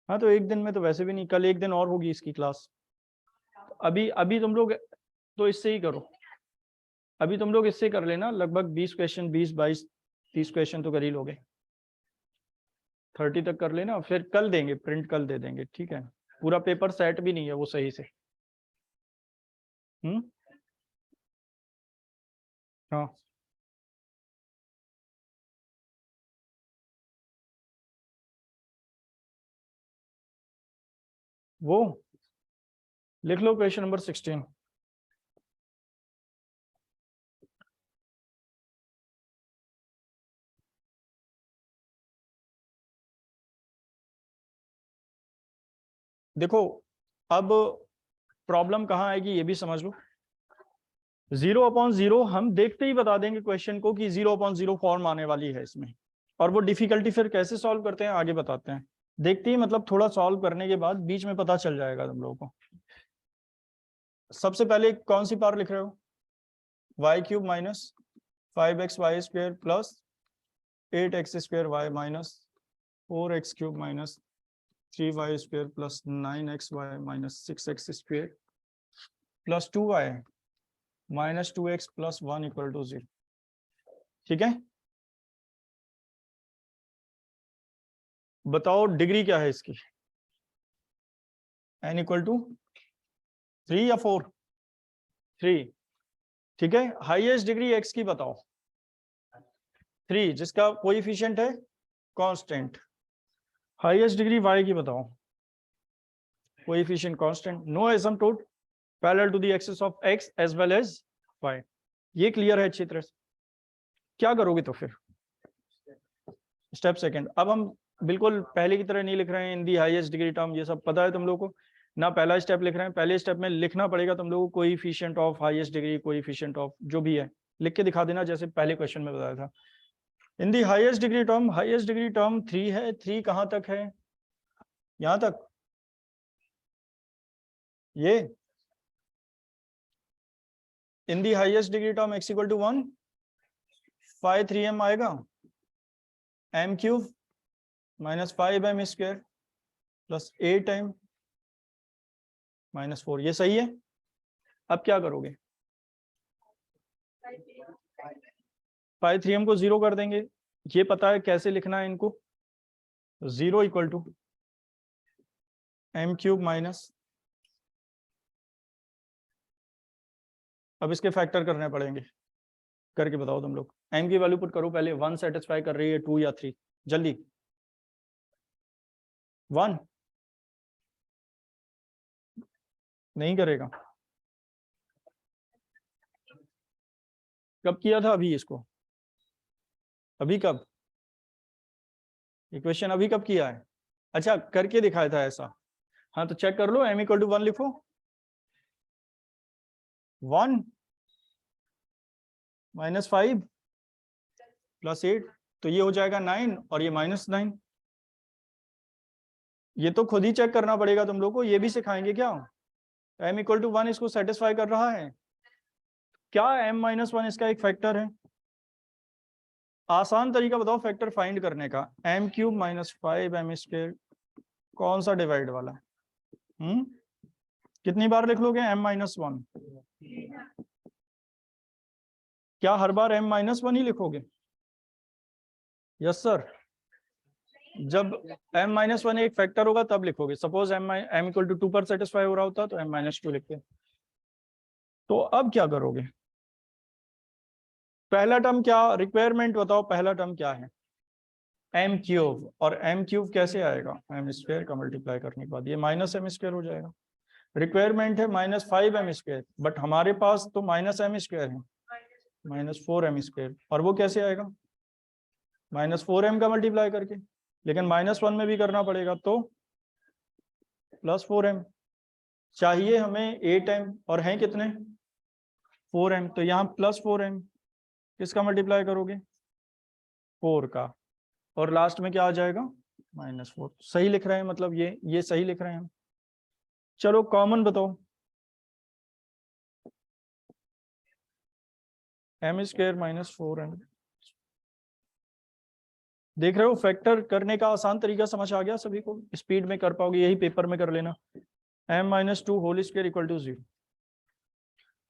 हाँ तो एक दिन में तो वैसे भी नहीं, कल एक दिन और होगी इसकी क्लास। अभी अभी तुम लोग तो इससे ही करो, अभी तुम लोग इससे कर लेना, लगभग 20 क्वेश्चन, 20, 22, 30 क्वेश्चन तो कर ही लोगे। 30 तक कर लेना, फिर कल देंगे, प्रिंट कल दे देंगे, ठीक है? पूरा पेपर सेट भी नहीं है वो सही से। हाँ वो लिख लो, क्वेश्चन नंबर 16। देखो अब प्रॉब्लम कहाँ आएगी ये भी समझ लो। 0/0 हम देखते ही बता देंगे क्वेश्चन को कि 0/0 फॉर्म आने वाली है इसमें, और वो डिफिकल्टी फिर कैसे सॉल्व करते हैं आगे बताते हैं। देखते ही मतलब थोड़ा सॉल्व करने के बाद बीच में पता चल जाएगा तुम लोगों को। सबसे पहले कौन सी पावर लिख रहे हो? y³ - 5xy² plus 8x² y - 4x³ - 3y² plus 9xy - 6x² plus 2y - 2x plus 1 = 0। ठीक है, बताओ डिग्री क्या है इसकी? n = 3 या 4? 3। ठीक है, हाईएस्ट डिग्री x की बताओ। 3, जिसका कोएफिशिएंट है कांस्टेंट। हाईएस्ट डिग्री y की बताओ, coefficient constant. No asymptote parallel to the axis of x as well as y। ये क्लियर है अच्छी तरह से? क्या करोगे तो फिर? स्टेप सेकंड, अब हम बिल्कुल पहले की तरह नहीं लिख रहे हैं इन दी हाईएस्ट डिग्री टर्म, ये सब पता है तुम लोगों को ना। पहला स्टेप लिख रहे हैं, पहले स्टेप में लिखना पड़ेगा तुम लोगों को coefficient of highest degree, coefficient of जो भी है लिख के दिखा देना, जैसे पहले क्वेश्चन में बताया था। In the highest degree term 3 है। 3 कहां तक है? यहां तक, ये in the highest degree term x equal to 1, 5 3m आएगा, m cube minus 5m square plus 8m minus 4। ये सही है। अब क्या करोगे? 5 3m को 0 कर देंगे। ये पता है कैसे लिखना है इनको, 0 equal to m cube minus, अब इसके फैक्टर करने पड़ेंगे, करके बताओ तुम लोग। m की वैल्यू पुट करो पहले। 1 सेटिस्फाई कर रही है, 2 या 3? जल्दी। 1 नहीं करेगा। कब किया था? अभी इसको, अभी कब? इक्वेशन अभी कब किया है? अच्छा, करके दिखाया था ऐसा। हाँ तो चेक कर लो। m इक्वल टू 1 लिखो। 1 माइनस 5 प्लस 8, तो ये हो जाएगा 9 और ये माइनस 9। ये तो खुद ही चेक करना पड़ेगा तुम लोग को, ये भी सिखाएंगे क्या? m इक्वल टू 1 इसको सेटिस्फाई कर रहा है क्या? m माइनस 1 इसका एक फैक्टर है। आसान तरीका बताओ फैक्टर फाइंड करने का। m cube minus 5m square कौन सा डिवाइड वाला? कितनी बार लिख लोगे m माइनस 1? क्या हर बार m माइनस 1 ही लिखोगे? Yes sir. जब m माइनस 1 एक फैक्टर होगा तब लिखोगे। सपोज m इक्वल टू 2 पर सेटिस्फाई हो रहा होता तो m माइनस 2 लिखते। तो अब क्या करोगे? पहला टर्म क्या, रिक्वायरमेंट बताओ, पहला टर्म क्या है? m cube. और m क्यूब कैसे आएगा? m स्क्वायर का मल्टीप्लाई करने के बाद ये माइनस m स्क्वायर हो जाएगा। रिक्वायरमेंट है माइनस 5m स्क्वायर, बट हमारे पास तो माइनस m स्क्वायर है, माइनस 4m स्क्वायर। और वो कैसे आएगा? माइनस 4m का मल्टीप्लाई करके, लेकिन माइनस 1 में भी करना पड़ेगा, तो प्लस 4m। चाहिए हमें 8m और हैं कितने? 4m। तो यहाँ प्लस 4m, किसका मल्टीप्लाई करोगे? 4 का, और लास्ट में क्या आ जाएगा? माइनस 4। सही लिख रहे हैं, मतलब ये सही लिख रहे हैं हम। चलो कॉमन बताओ। m square minus 4m। देख रहे हो, फैक्टर करने का आसान तरीका समझ आ गया सभी को? स्पीड में कर पाओगे, यही पेपर में कर लेना। m minus 2 whole square equal to 0।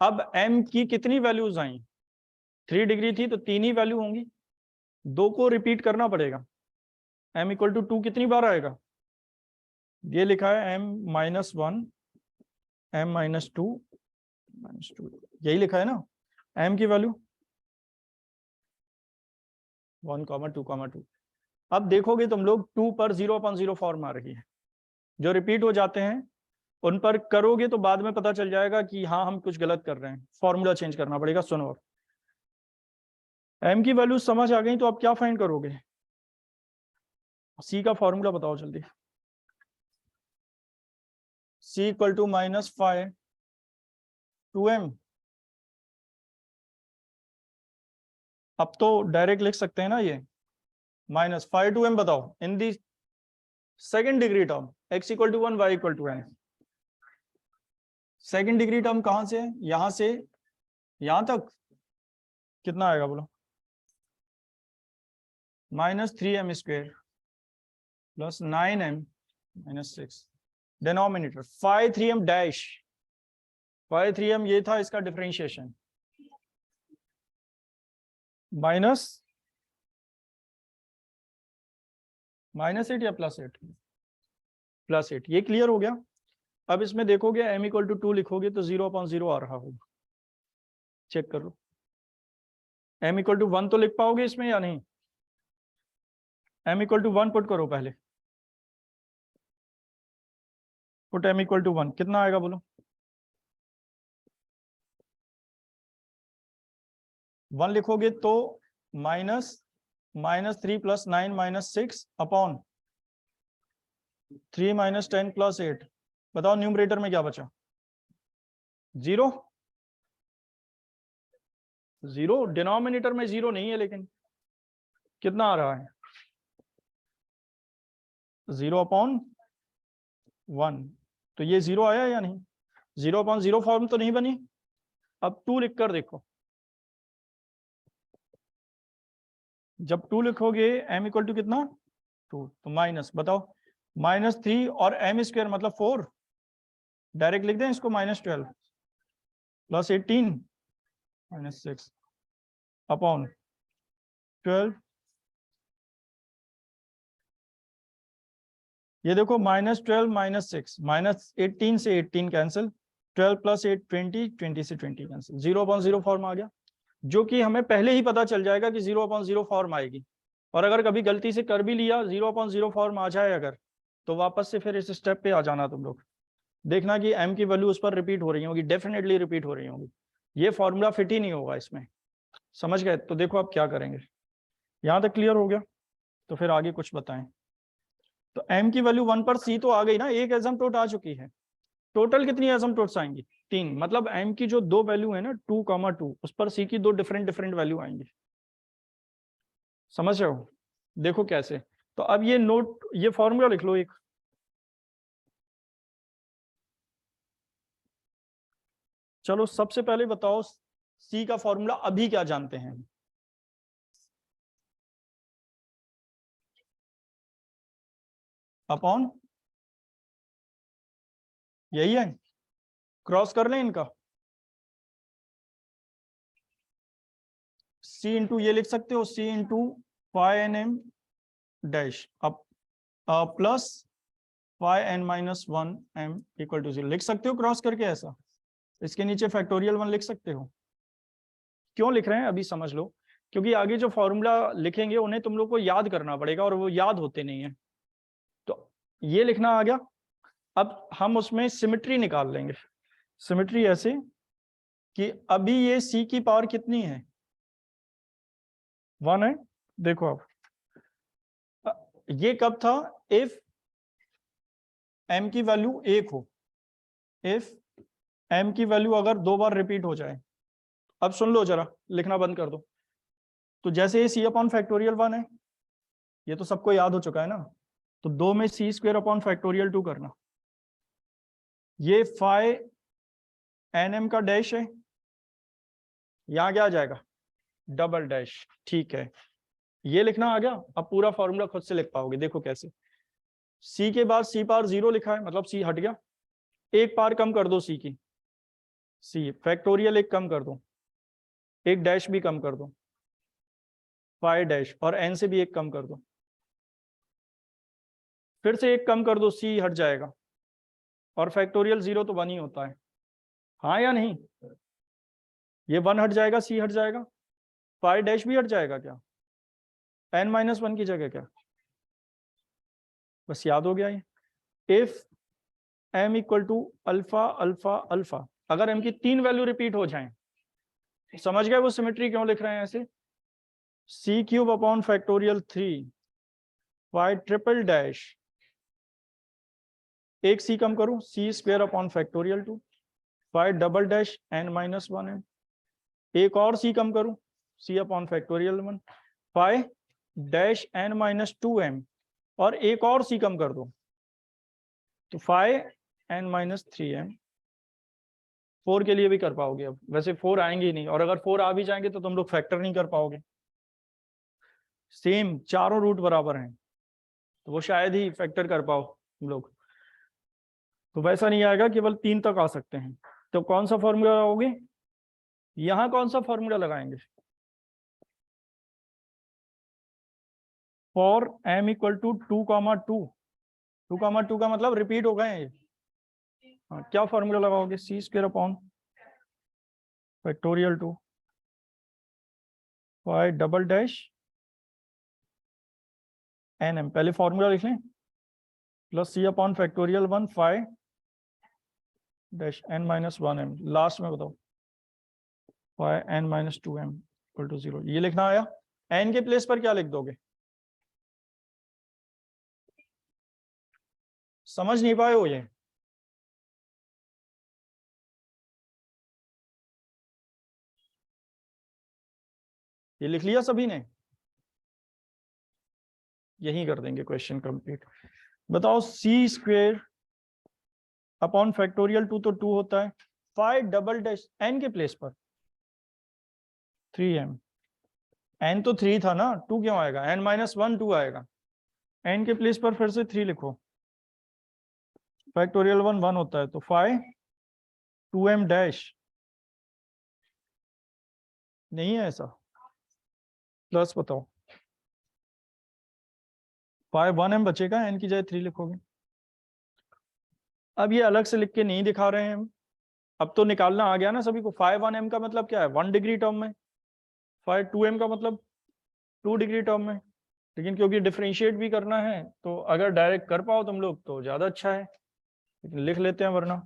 अब m की कितनी वैल्यूज आई? 3 डिग्री थी तो 3 ही वैल्यू होंगी, 2 को रिपीट करना पड़ेगा। m इक्वल टू 2 कितनी बार आएगा? ये लिखा है m माइनस 1, m माइनस 2, यही लिखा है ना m की वैल्यू 1, 2, 2। अब देखोगे तुम लोग 2 पर 0/0 फॉर्म आ रही है, जो रिपीट हो जाते हैं उन पर करोगे तो बाद में पता चल जाएगा कि हाँ हम कुछ गलत कर रहे हैं, फॉर्मूला चेंज करना पड़ेगा। सुनो, m की वैल्यू समझ आ गई तो अब क्या फाइंड करोगे? c का फॉर्मूला बताओ जल्दी। c equal to minus 5 2m। अब तो डायरेक्ट लिख सकते हैं ना ये, माइनस 5 2m। बताओ in the second degree term x equal to 1 y equal to n। Second degree term कहां से है? यहां से यहां तक कितना आएगा बोलो? Minus 3m square plus 9m minus 6। Denominator 5 3m dash, 5 3m ये था इसका डिफरेंशिएशन, माइनस 8 या प्लस 8? प्लस 8। ये क्लियर हो गया। अब इसमें देखोगे m इक्वल टू 2 लिखोगे तो 0/0 आ रहा होगा, चेक कर लो। m इक्वल टू 1 तो लिख पाओगे इसमें या नहीं? m इक्वल टू 1 पुट करो पहले, पुट m इक्वल टू 1, कितना आएगा बोलो? 1 लिखोगे तो minus 3 plus 9 minus 6 upon 3 minus 10 plus 8। बताओ न्यूमरेटर में क्या बचा? 0। 0 डिनोमिनेटर में 0 नहीं है, लेकिन कितना आ रहा है 0/1, तो ये 0 आया या नहीं? 0/0 फॉर्म तो नहीं बनी। अब 2 लिख कर देखो, जब 2 लिखोगे m इक्वल टू कितना 2, तो माइनस, बताओ -3 और m² मतलब 4, डायरेक्ट लिख दें इसको, -12 + 18 -6 अपॉन 12। ये देखो -12 -6 -18 से 18 कैंसिल, 12 + 8 20, 20 से 20 कैंसिल, 0/0 फॉर्म आ गया, जो कि हमें पहले ही पता चल जाएगा कि 0/0 फॉर्म आएगी। और अगर कभी गलती से कर भी लिया 0/0 फॉर्म आ जाए अगर, तो वापस से फिर इस स्टेप पे आ जाना तुम लोग, देखना कि m की वैल्यू उस पर रिपीट हो रही होगी, डेफिनेटली रिपीट हो रही होगी, ये फॉर्मूला फिट ही नहीं होगा इसमें। समझ गए? तो देखो आप क्या करेंगे, यहाँ तक क्लियर हो गया? तो फिर आगे कुछ बताएं। तो m की वैल्यू 1 पर c तो आ गई ना, एक एसिम्पटोट आ चुकी है। टोटल कितनी एसिम्पटोट्स आएंगी? 3, मतलब m की जो 2 वैल्यू है ना 2,2, उस पर c की 2 डिफरेंट वैल्यू आएंगी। समझ रहे हो? देखो कैसे। तो अब ये नोट, ये फॉर्मूला लिख लो एक। चलो सबसे पहले बताओ c का फॉर्मूला अभी क्या जानते हैं? अपॉन, यही है, क्रॉस कर लें इनका, c इंटू ये लिख सकते हो, c इंटू φnm डैश अब प्लस φn-1m इक्वल टू 0 लिख सकते हो क्रॉस करके ऐसा। इसके नीचे फैक्टोरियल 1 लिख सकते हो। क्यों लिख रहे हैं अभी समझ लो, क्योंकि आगे जो फॉर्मूला लिखेंगे उन्हें तुम लोग को याद करना पड़ेगा और वो याद होते नहीं है। तो ये लिखना आ गया। अब हम उसमें सिमेट्री निकाल लेंगे। सिमेट्री ऐसे कि अभी ये c की पावर कितनी है? 1 है। देखो अब ये कब था? इफ m की वैल्यू 1 हो, इफ m की वैल्यू अगर 2 बार रिपीट हो जाए। अब सुन लो जरा, लिखना बंद कर दो। तो जैसे ये c/(1) है, ये तो सबको याद हो चुका है ना, तो 2 में c² करना। ये φnm का डैश है, यहां क्या आ जाएगा? Double dash. ठीक है, ये लिखना आ गया। अब पूरा फॉर्मूला खुद से लिख पाओगे, देखो कैसे। c के बाद c⁻0 लिखा है, मतलब c हट गया, एक पार कम कर दो c की, c फैक्टोरियल एक कम कर दो, एक डैश भी कम कर दो, फाइ डैश, और n से भी एक कम कर दो, फिर से एक कम कर दो, c हट जाएगा, और फैक्टोरियल 0 तो 1 ही होता है, हाँ या नहीं? ये 1 हट जाएगा, c हट जाएगा, फाइ डैश भी हट जाएगा क्या? n-1 की जगह क्या? बस याद हो गया ये। If m equal to alpha alpha alpha, अगर m की 3 वैल्यू रिपीट हो जाएं, समझ गए वो सिमेट्री क्यों लिख रहे हैं ऐसे? c³ 3 फाइ डैश, एक c कम करूं, c² phi double dash n-1m, एक और c कम करूं, c/(1) फाइ डैश n-2m, और एक और c कम कर दो, तो फाइ n-3m। 4 के लिए भी कर पाओगे, अब वैसे 4 आएंगे ही नहीं, और अगर 4 आ भी जाएंगे तो तुम लोग फैक्टर नहीं कर पाओगे, सेम चारों रूट बराबर हैं, तो वो शायद ही फैक्टर कर पाओ तुम लोग, तो वैसा नहीं आएगा, केवल 3 तक आ सकते हैं। तो कौन सा फॉर्मूला लगाओगे? यहां कौन सा फॉर्मूला लगाएंगे? फॉर m इक्वल टू 2,2, 2,2 का मतलब रिपीट हो गए हैं ये। हाँ, क्या फॉर्मूला लगाओगे? c²/(2) phi double dash nm, पहले फॉर्मूला लिख लें, plus c/(1) phi dash n-1m, last में बताओ फाइ n-2m इक्वल टू 0। ये लिखना आया। n के प्लेस पर क्या लिख दोगे? समझ नहीं पाए हो ये? ये लिख लिया सभी ने? यही कर देंगे क्वेश्चन कंप्लीट। बताओ सी स्क्वेयर अपॉन फैक्टोरियल 2 तो 2 होता है, 5 डबल डैश एन के प्लेस पर 3m, एन तो 3 था ना, 2 क्यों आएगा, n माइनस 1 2 आएगा, एन के प्लेस पर फिर से 3 लिखो, फैक्टोरियल 1 1 होता है, तो 5 2m डैश, नहीं है ऐसा, प्लस बताओ 5 1m बचेगा, n की जगह 3 लिखोगे। अब ये अलग से लिख के नहीं दिखा रहे हैं हम, अब तो निकालना आ गया ना सभी को। 5 1m का मतलब क्या है, 1 डिग्री टर्म में, 5 2m का मतलब 2 डिग्री टर्म में, लेकिन क्योंकि डिफरेंशिएट भी करना है तो अगर डायरेक्ट कर पाओ तुम लोग तो ज्यादा अच्छा है, लेकिन लिख लेते हैं वरना।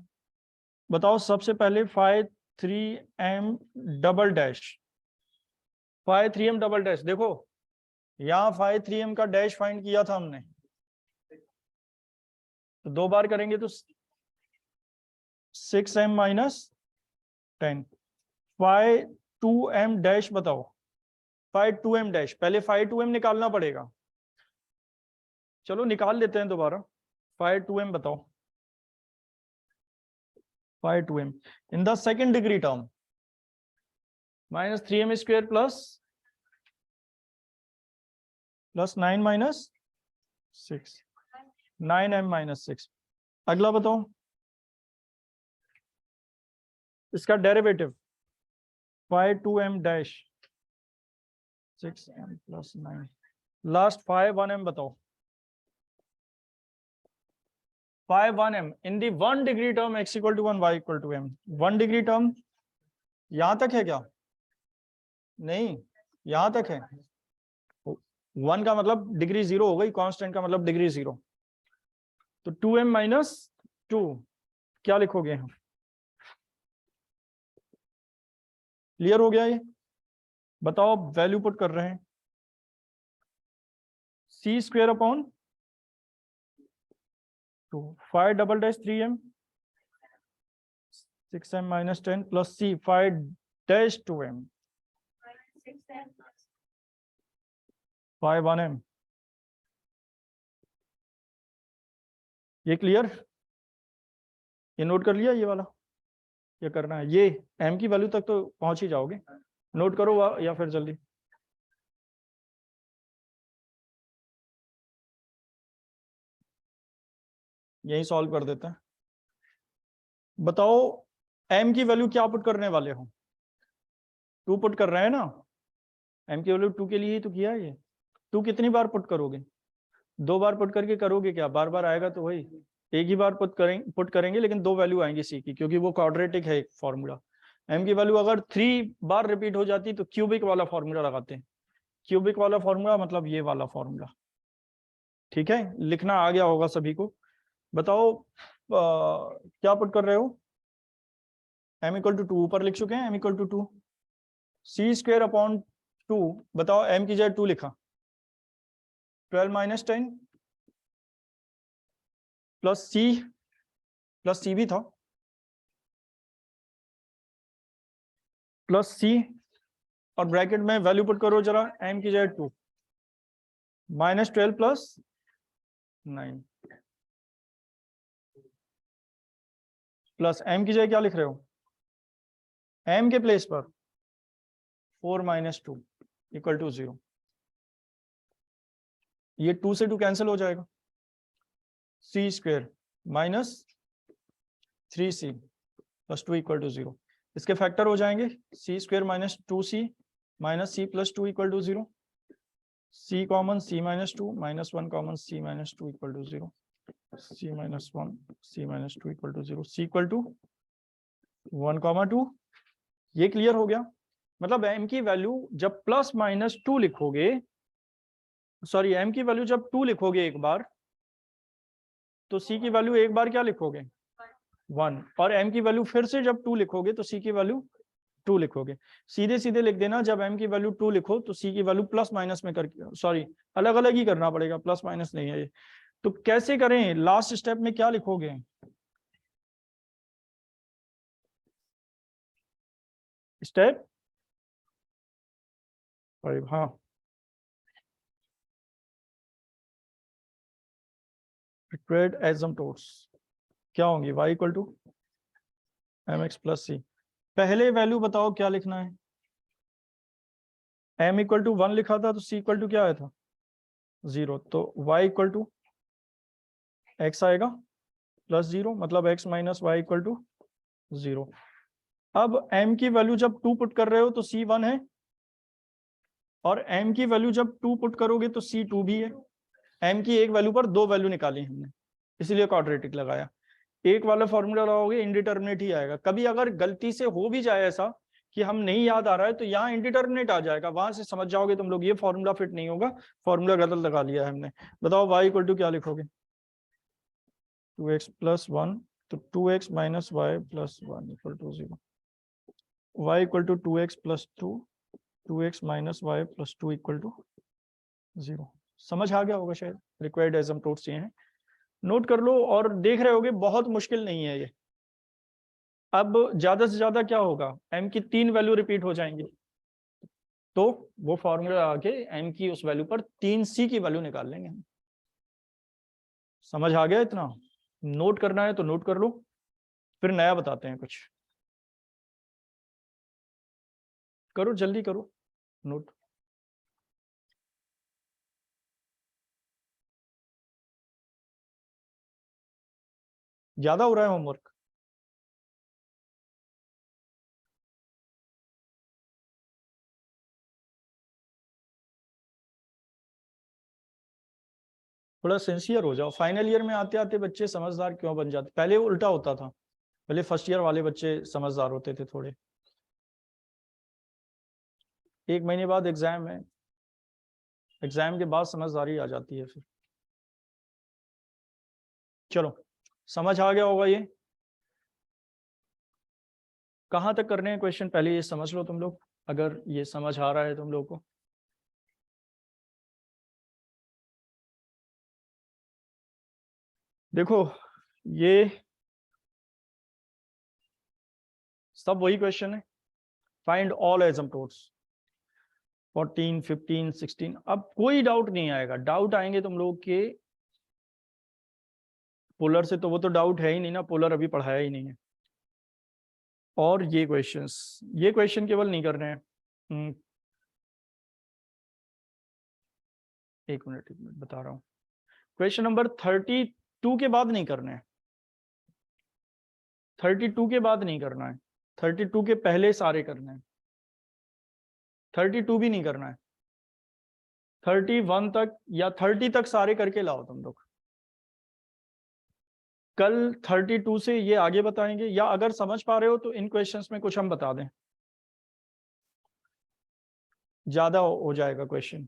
बताओ सबसे पहले 5 3m double dash, 5 3m double dash, देखो यहाँ 5 3m का डैश फाइंड किया था हमने, तो 2 बार करेंगे तो 6m माइनस 10, 5 2m डैश बताओ, 5 2m डैश, पहले 5 2m निकालना पड़ेगा, चलो निकाल लेते हैं दोबारा। 5 2m बताओ, 5 2m in the second degree term, minus 3m square plus 9 minus 6, 9m minus 6। अगला बताओ इसका derivative, 5 2m dash 6m plus 9, last 5 1m बताओ, 5 1m in the 1 degree term x equal to 1 y equal to m। 1 degree term यहां तक है क्या, नहीं यहां तक है, 1 का मतलब डिग्री 0 हो गई, कांस्टेंट का मतलब डिग्री 0, तो 2m माइनस 2 क्या लिखोगे हम, क्लियर हो गया ये। बताओ वैल्यू पुट कर रहे हैं, c square upon 2, 5 double dash 3m 6m minus 10 plus c 5 dash 2m 5 1m, ये क्लियर, ये नोट कर लिया ये वाला, ये करना है, ये m की वैल्यू तक तो पहुंच ही जाओगे, नोट करो या फिर जल्दी। यही सॉल्व कर देते हैं। बताओ m की वैल्यू क्या पुट करने वाले हो, 2 पुट कर रहे हैं ना, m की वैल्यू 2 के लिए ही तो किया है ये, 2 कितनी बार पुट करोगे, 2 बार पुट करके करोगे क्या, बार बार आएगा तो वही, एक ही बार पुट करेंगे लेकिन 2 वैल्यू आएंगी सी की, क्योंकि वो क्वाड्रेटिक है एक फॉर्मूला। m की वैल्यू अगर 3 बार रिपीट हो जाती तो क्यूबिक वाला फॉर्मूला लगाते हैं, क्यूबिक वाला फॉर्मूला मतलब ये वाला फॉर्मूला, ठीक है, लिखना आ गया होगा सभी को। बताओ क्या पुट कर रहे हो, m इक्वल टू 2 ऊपर लिख चुके हैं, m equal to 2, C square upon 2, बताओ m की जगह 2 लिखा, 12 माइनस 10 प्लस सी भी था, प्लस सी, और ब्रैकेट में वैल्यू पुट करो जरा, m की जगह 2 माइनस 12 प्लस 9 प्लस m की जगह क्या लिख रहे हो, m के प्लेस पर 4 माइनस 2 इक्वल टू 0, ये 2 से 2 कैंसिल हो जाएगा, c square minus 3c plus 2 equal to 0, इसके फैक्टर हो जाएंगे, c square minus 2c minus c plus 2 equal to 0, c common c minus 2 minus 1 common c minus 2 equal to 0, c minus 1 c minus 2 equal to 0, c equal to 1,2। ये clear हो गया, मतलब m की value जब plus minus 2 लिखोगे, sorry m की value जब 2 लिखोगे एक बार, तो c की वैल्यू एक बार क्या लिखोगे 1, और m की वैल्यू फिर से जब 2 लिखोगे तो c की वैल्यू 2 लिखोगे, सीधे सीधे लिख देना, जब m की वैल्यू 2 लिखो तो c की वैल्यू प्लस माइनस में करके, सॉरी अलग अलग ही करना पड़ेगा, प्लस माइनस नहीं है ये, तो कैसे करें, लास्ट स्टेप में क्या लिखोगे, स्टेप 5, हाँ रिक्वायर्ड एसिम्पटोट्स क्या होंगी? y equal to mx plus c. पहले वैल्यू बताओ क्या लिखना है? m इक्वल टू 1 लिखा था तो c इक्वल टू क्या आया था? 0। तो y इक्वल टू x आएगा प्लस 0, मतलब x minus y equal to 0। अब m की वैल्यू जब 2 पुट कर रहे हो तो c 1 है, और m की वैल्यू जब 2 पुट करोगे तो c 2 भी है। m की एक वैल्यू पर दो वैल्यू निकाली हमने, इसीलिए क्वाड्रेटिक लगाया। एक वाला फॉर्मूला लगाओगे इनडिटर्मिनेट ही आएगा। कभी अगर गलती से हो भी जाए ऐसा कि हम नहीं याद आ रहा है तो यहाँ इनडिटर्मिनेट आ जाएगा, वहां से समझ जाओगे तुम लोग ये फॉर्मूला फिट नहीं होगा, फॉर्मूला गलत लगा लिया है हमने। बताओ y इक्वल टू क्या लिखोगे? 2x प्लस 1, तो 2x minus y plus 1 equal to 0। y equal to 2x plus 2, 2x minus y plus 2 equal to 0। समझ आ गया होगा शायद। रिक्वायर्ड एसिम्पटोट्स ये हैं, नोट कर लो। और देख रहे होगे बहुत मुश्किल नहीं है ये। अब ज्यादा से ज्यादा क्या होगा, m की 3 वैल्यू रिपीट हो जाएंगी, तो वो फॉर्मूला आके m की उस वैल्यू पर 3c की वैल्यू निकाल लेंगे हम। समझ आ गया इतना? नोट करना है तो नोट कर लो, फिर नया बताते हैं कुछ। करो जल्दी करो नोट। ज्यादा हो रहा है होमवर्क? थोड़ा सिंसियर हो जाओ। फाइनल ईयर में आते आते बच्चे समझदार क्यों बन जाते? पहले उल्टा होता था, पहले फर्स्ट ईयर वाले बच्चे समझदार होते थे थोड़े। 1 महीने बाद एग्जाम है, एग्जाम के बाद समझदारी आ जाती है फिर। चलो समझ आ गया होगा ये। कहाँ तक करने हैं क्वेश्चन पहले ये समझ लो तुम लोग, अगर ये समझ आ रहा है तुम लोग को। देखो ये सब वही क्वेश्चन है, फाइंड ऑल एसिम्पटोट्स 14, 15, 16। अब कोई डाउट नहीं आएगा। डाउट आएंगे तुम लोग के पोलर से, तो वो तो डाउट है ही नहीं ना, पोलर अभी पढ़ाया ही नहीं है। और ये क्वेश्चन केवल नहीं करने हैं। एक मिनट बता रहा हूँ। क्वेश्चन नंबर 32 के बाद नहीं करने हैं, 32 के बाद नहीं करना है, 32 के पहले सारे करने हैं। 32 भी नहीं करना है, 31 तक या 30 तक सारे करके लाओ तुम लोग। कल 32 से ये आगे बताएंगे, या अगर समझ पा रहे हो तो इन क्वेश्चंस में कुछ हम बता दें, ज्यादा हो जाएगा क्वेश्चन।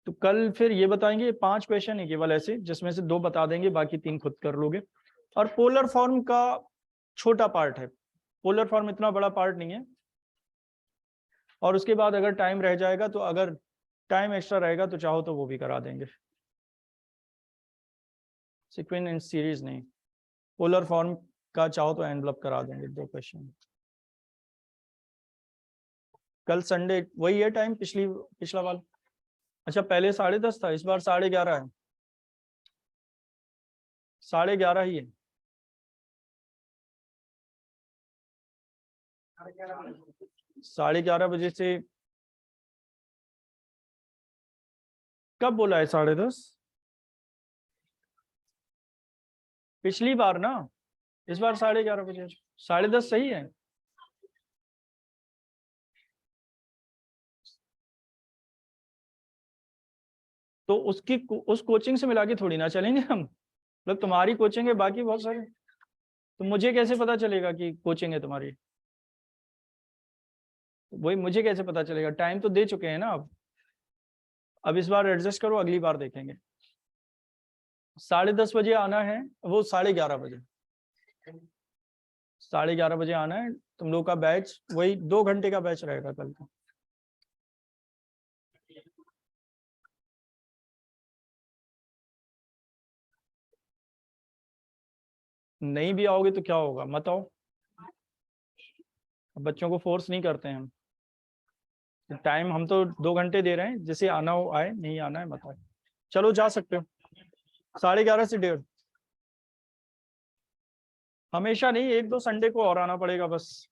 तो कल फिर ये बताएंगे 5 क्वेश्चन है केवल ऐसे, जिसमें से 2 बता देंगे, बाकी 3 खुद कर लोगे। और पोलर फॉर्म का छोटा पार्ट है, पोलर फॉर्म इतना बड़ा पार्ट नहीं है। और उसके बाद अगर टाइम रह जाएगा, तो अगर टाइम एक्स्ट्रा रहेगा तो चाहो तो वो भी करा देंगे। सीक्वेंस एंड सीरीज नहीं, पोलर फॉर्म का चाहो तो एनवलप करा देंगे 2 क्वेश्चन। कल संडे वही है टाइम, पिछला वाला। अच्छा पहले 10:30 था, इस बार 11:30 है। 11:30 ही है। 11:30 बजे से कब बोला है 10:30? पिछली बार ना, इस बार 11:30 बजे। 10:30 सही है। तो उस कोचिंग से मिला के थोड़ी ना चलेंगे हम, मतलब तुम्हारी कोचिंग है, बाकी बहुत सारे। तो मुझे कैसे पता चलेगा कि कोचिंग है तुम्हारी? वही मुझे कैसे पता चलेगा? टाइम तो दे चुके हैं ना। अब इस बार एडजस्ट करो, अगली बार देखेंगे। 10:30 बजे आना है, वो 11:30 बजे, 11:30 बजे आना है। तुम लोग का बैच वही 2 घंटे का बैच रहेगा कल का। नहीं भी आओगे तो क्या होगा, मत आओ। बच्चों को फोर्स नहीं करते हैं हम, टाइम हम तो 2 घंटे दे रहे हैं, जैसे आना हो आए, नहीं आना है मत आए। चलो जा सकते हो। 11:30 से 1:30। हमेशा नहीं, 1-2 संडे को और आना पड़ेगा बस।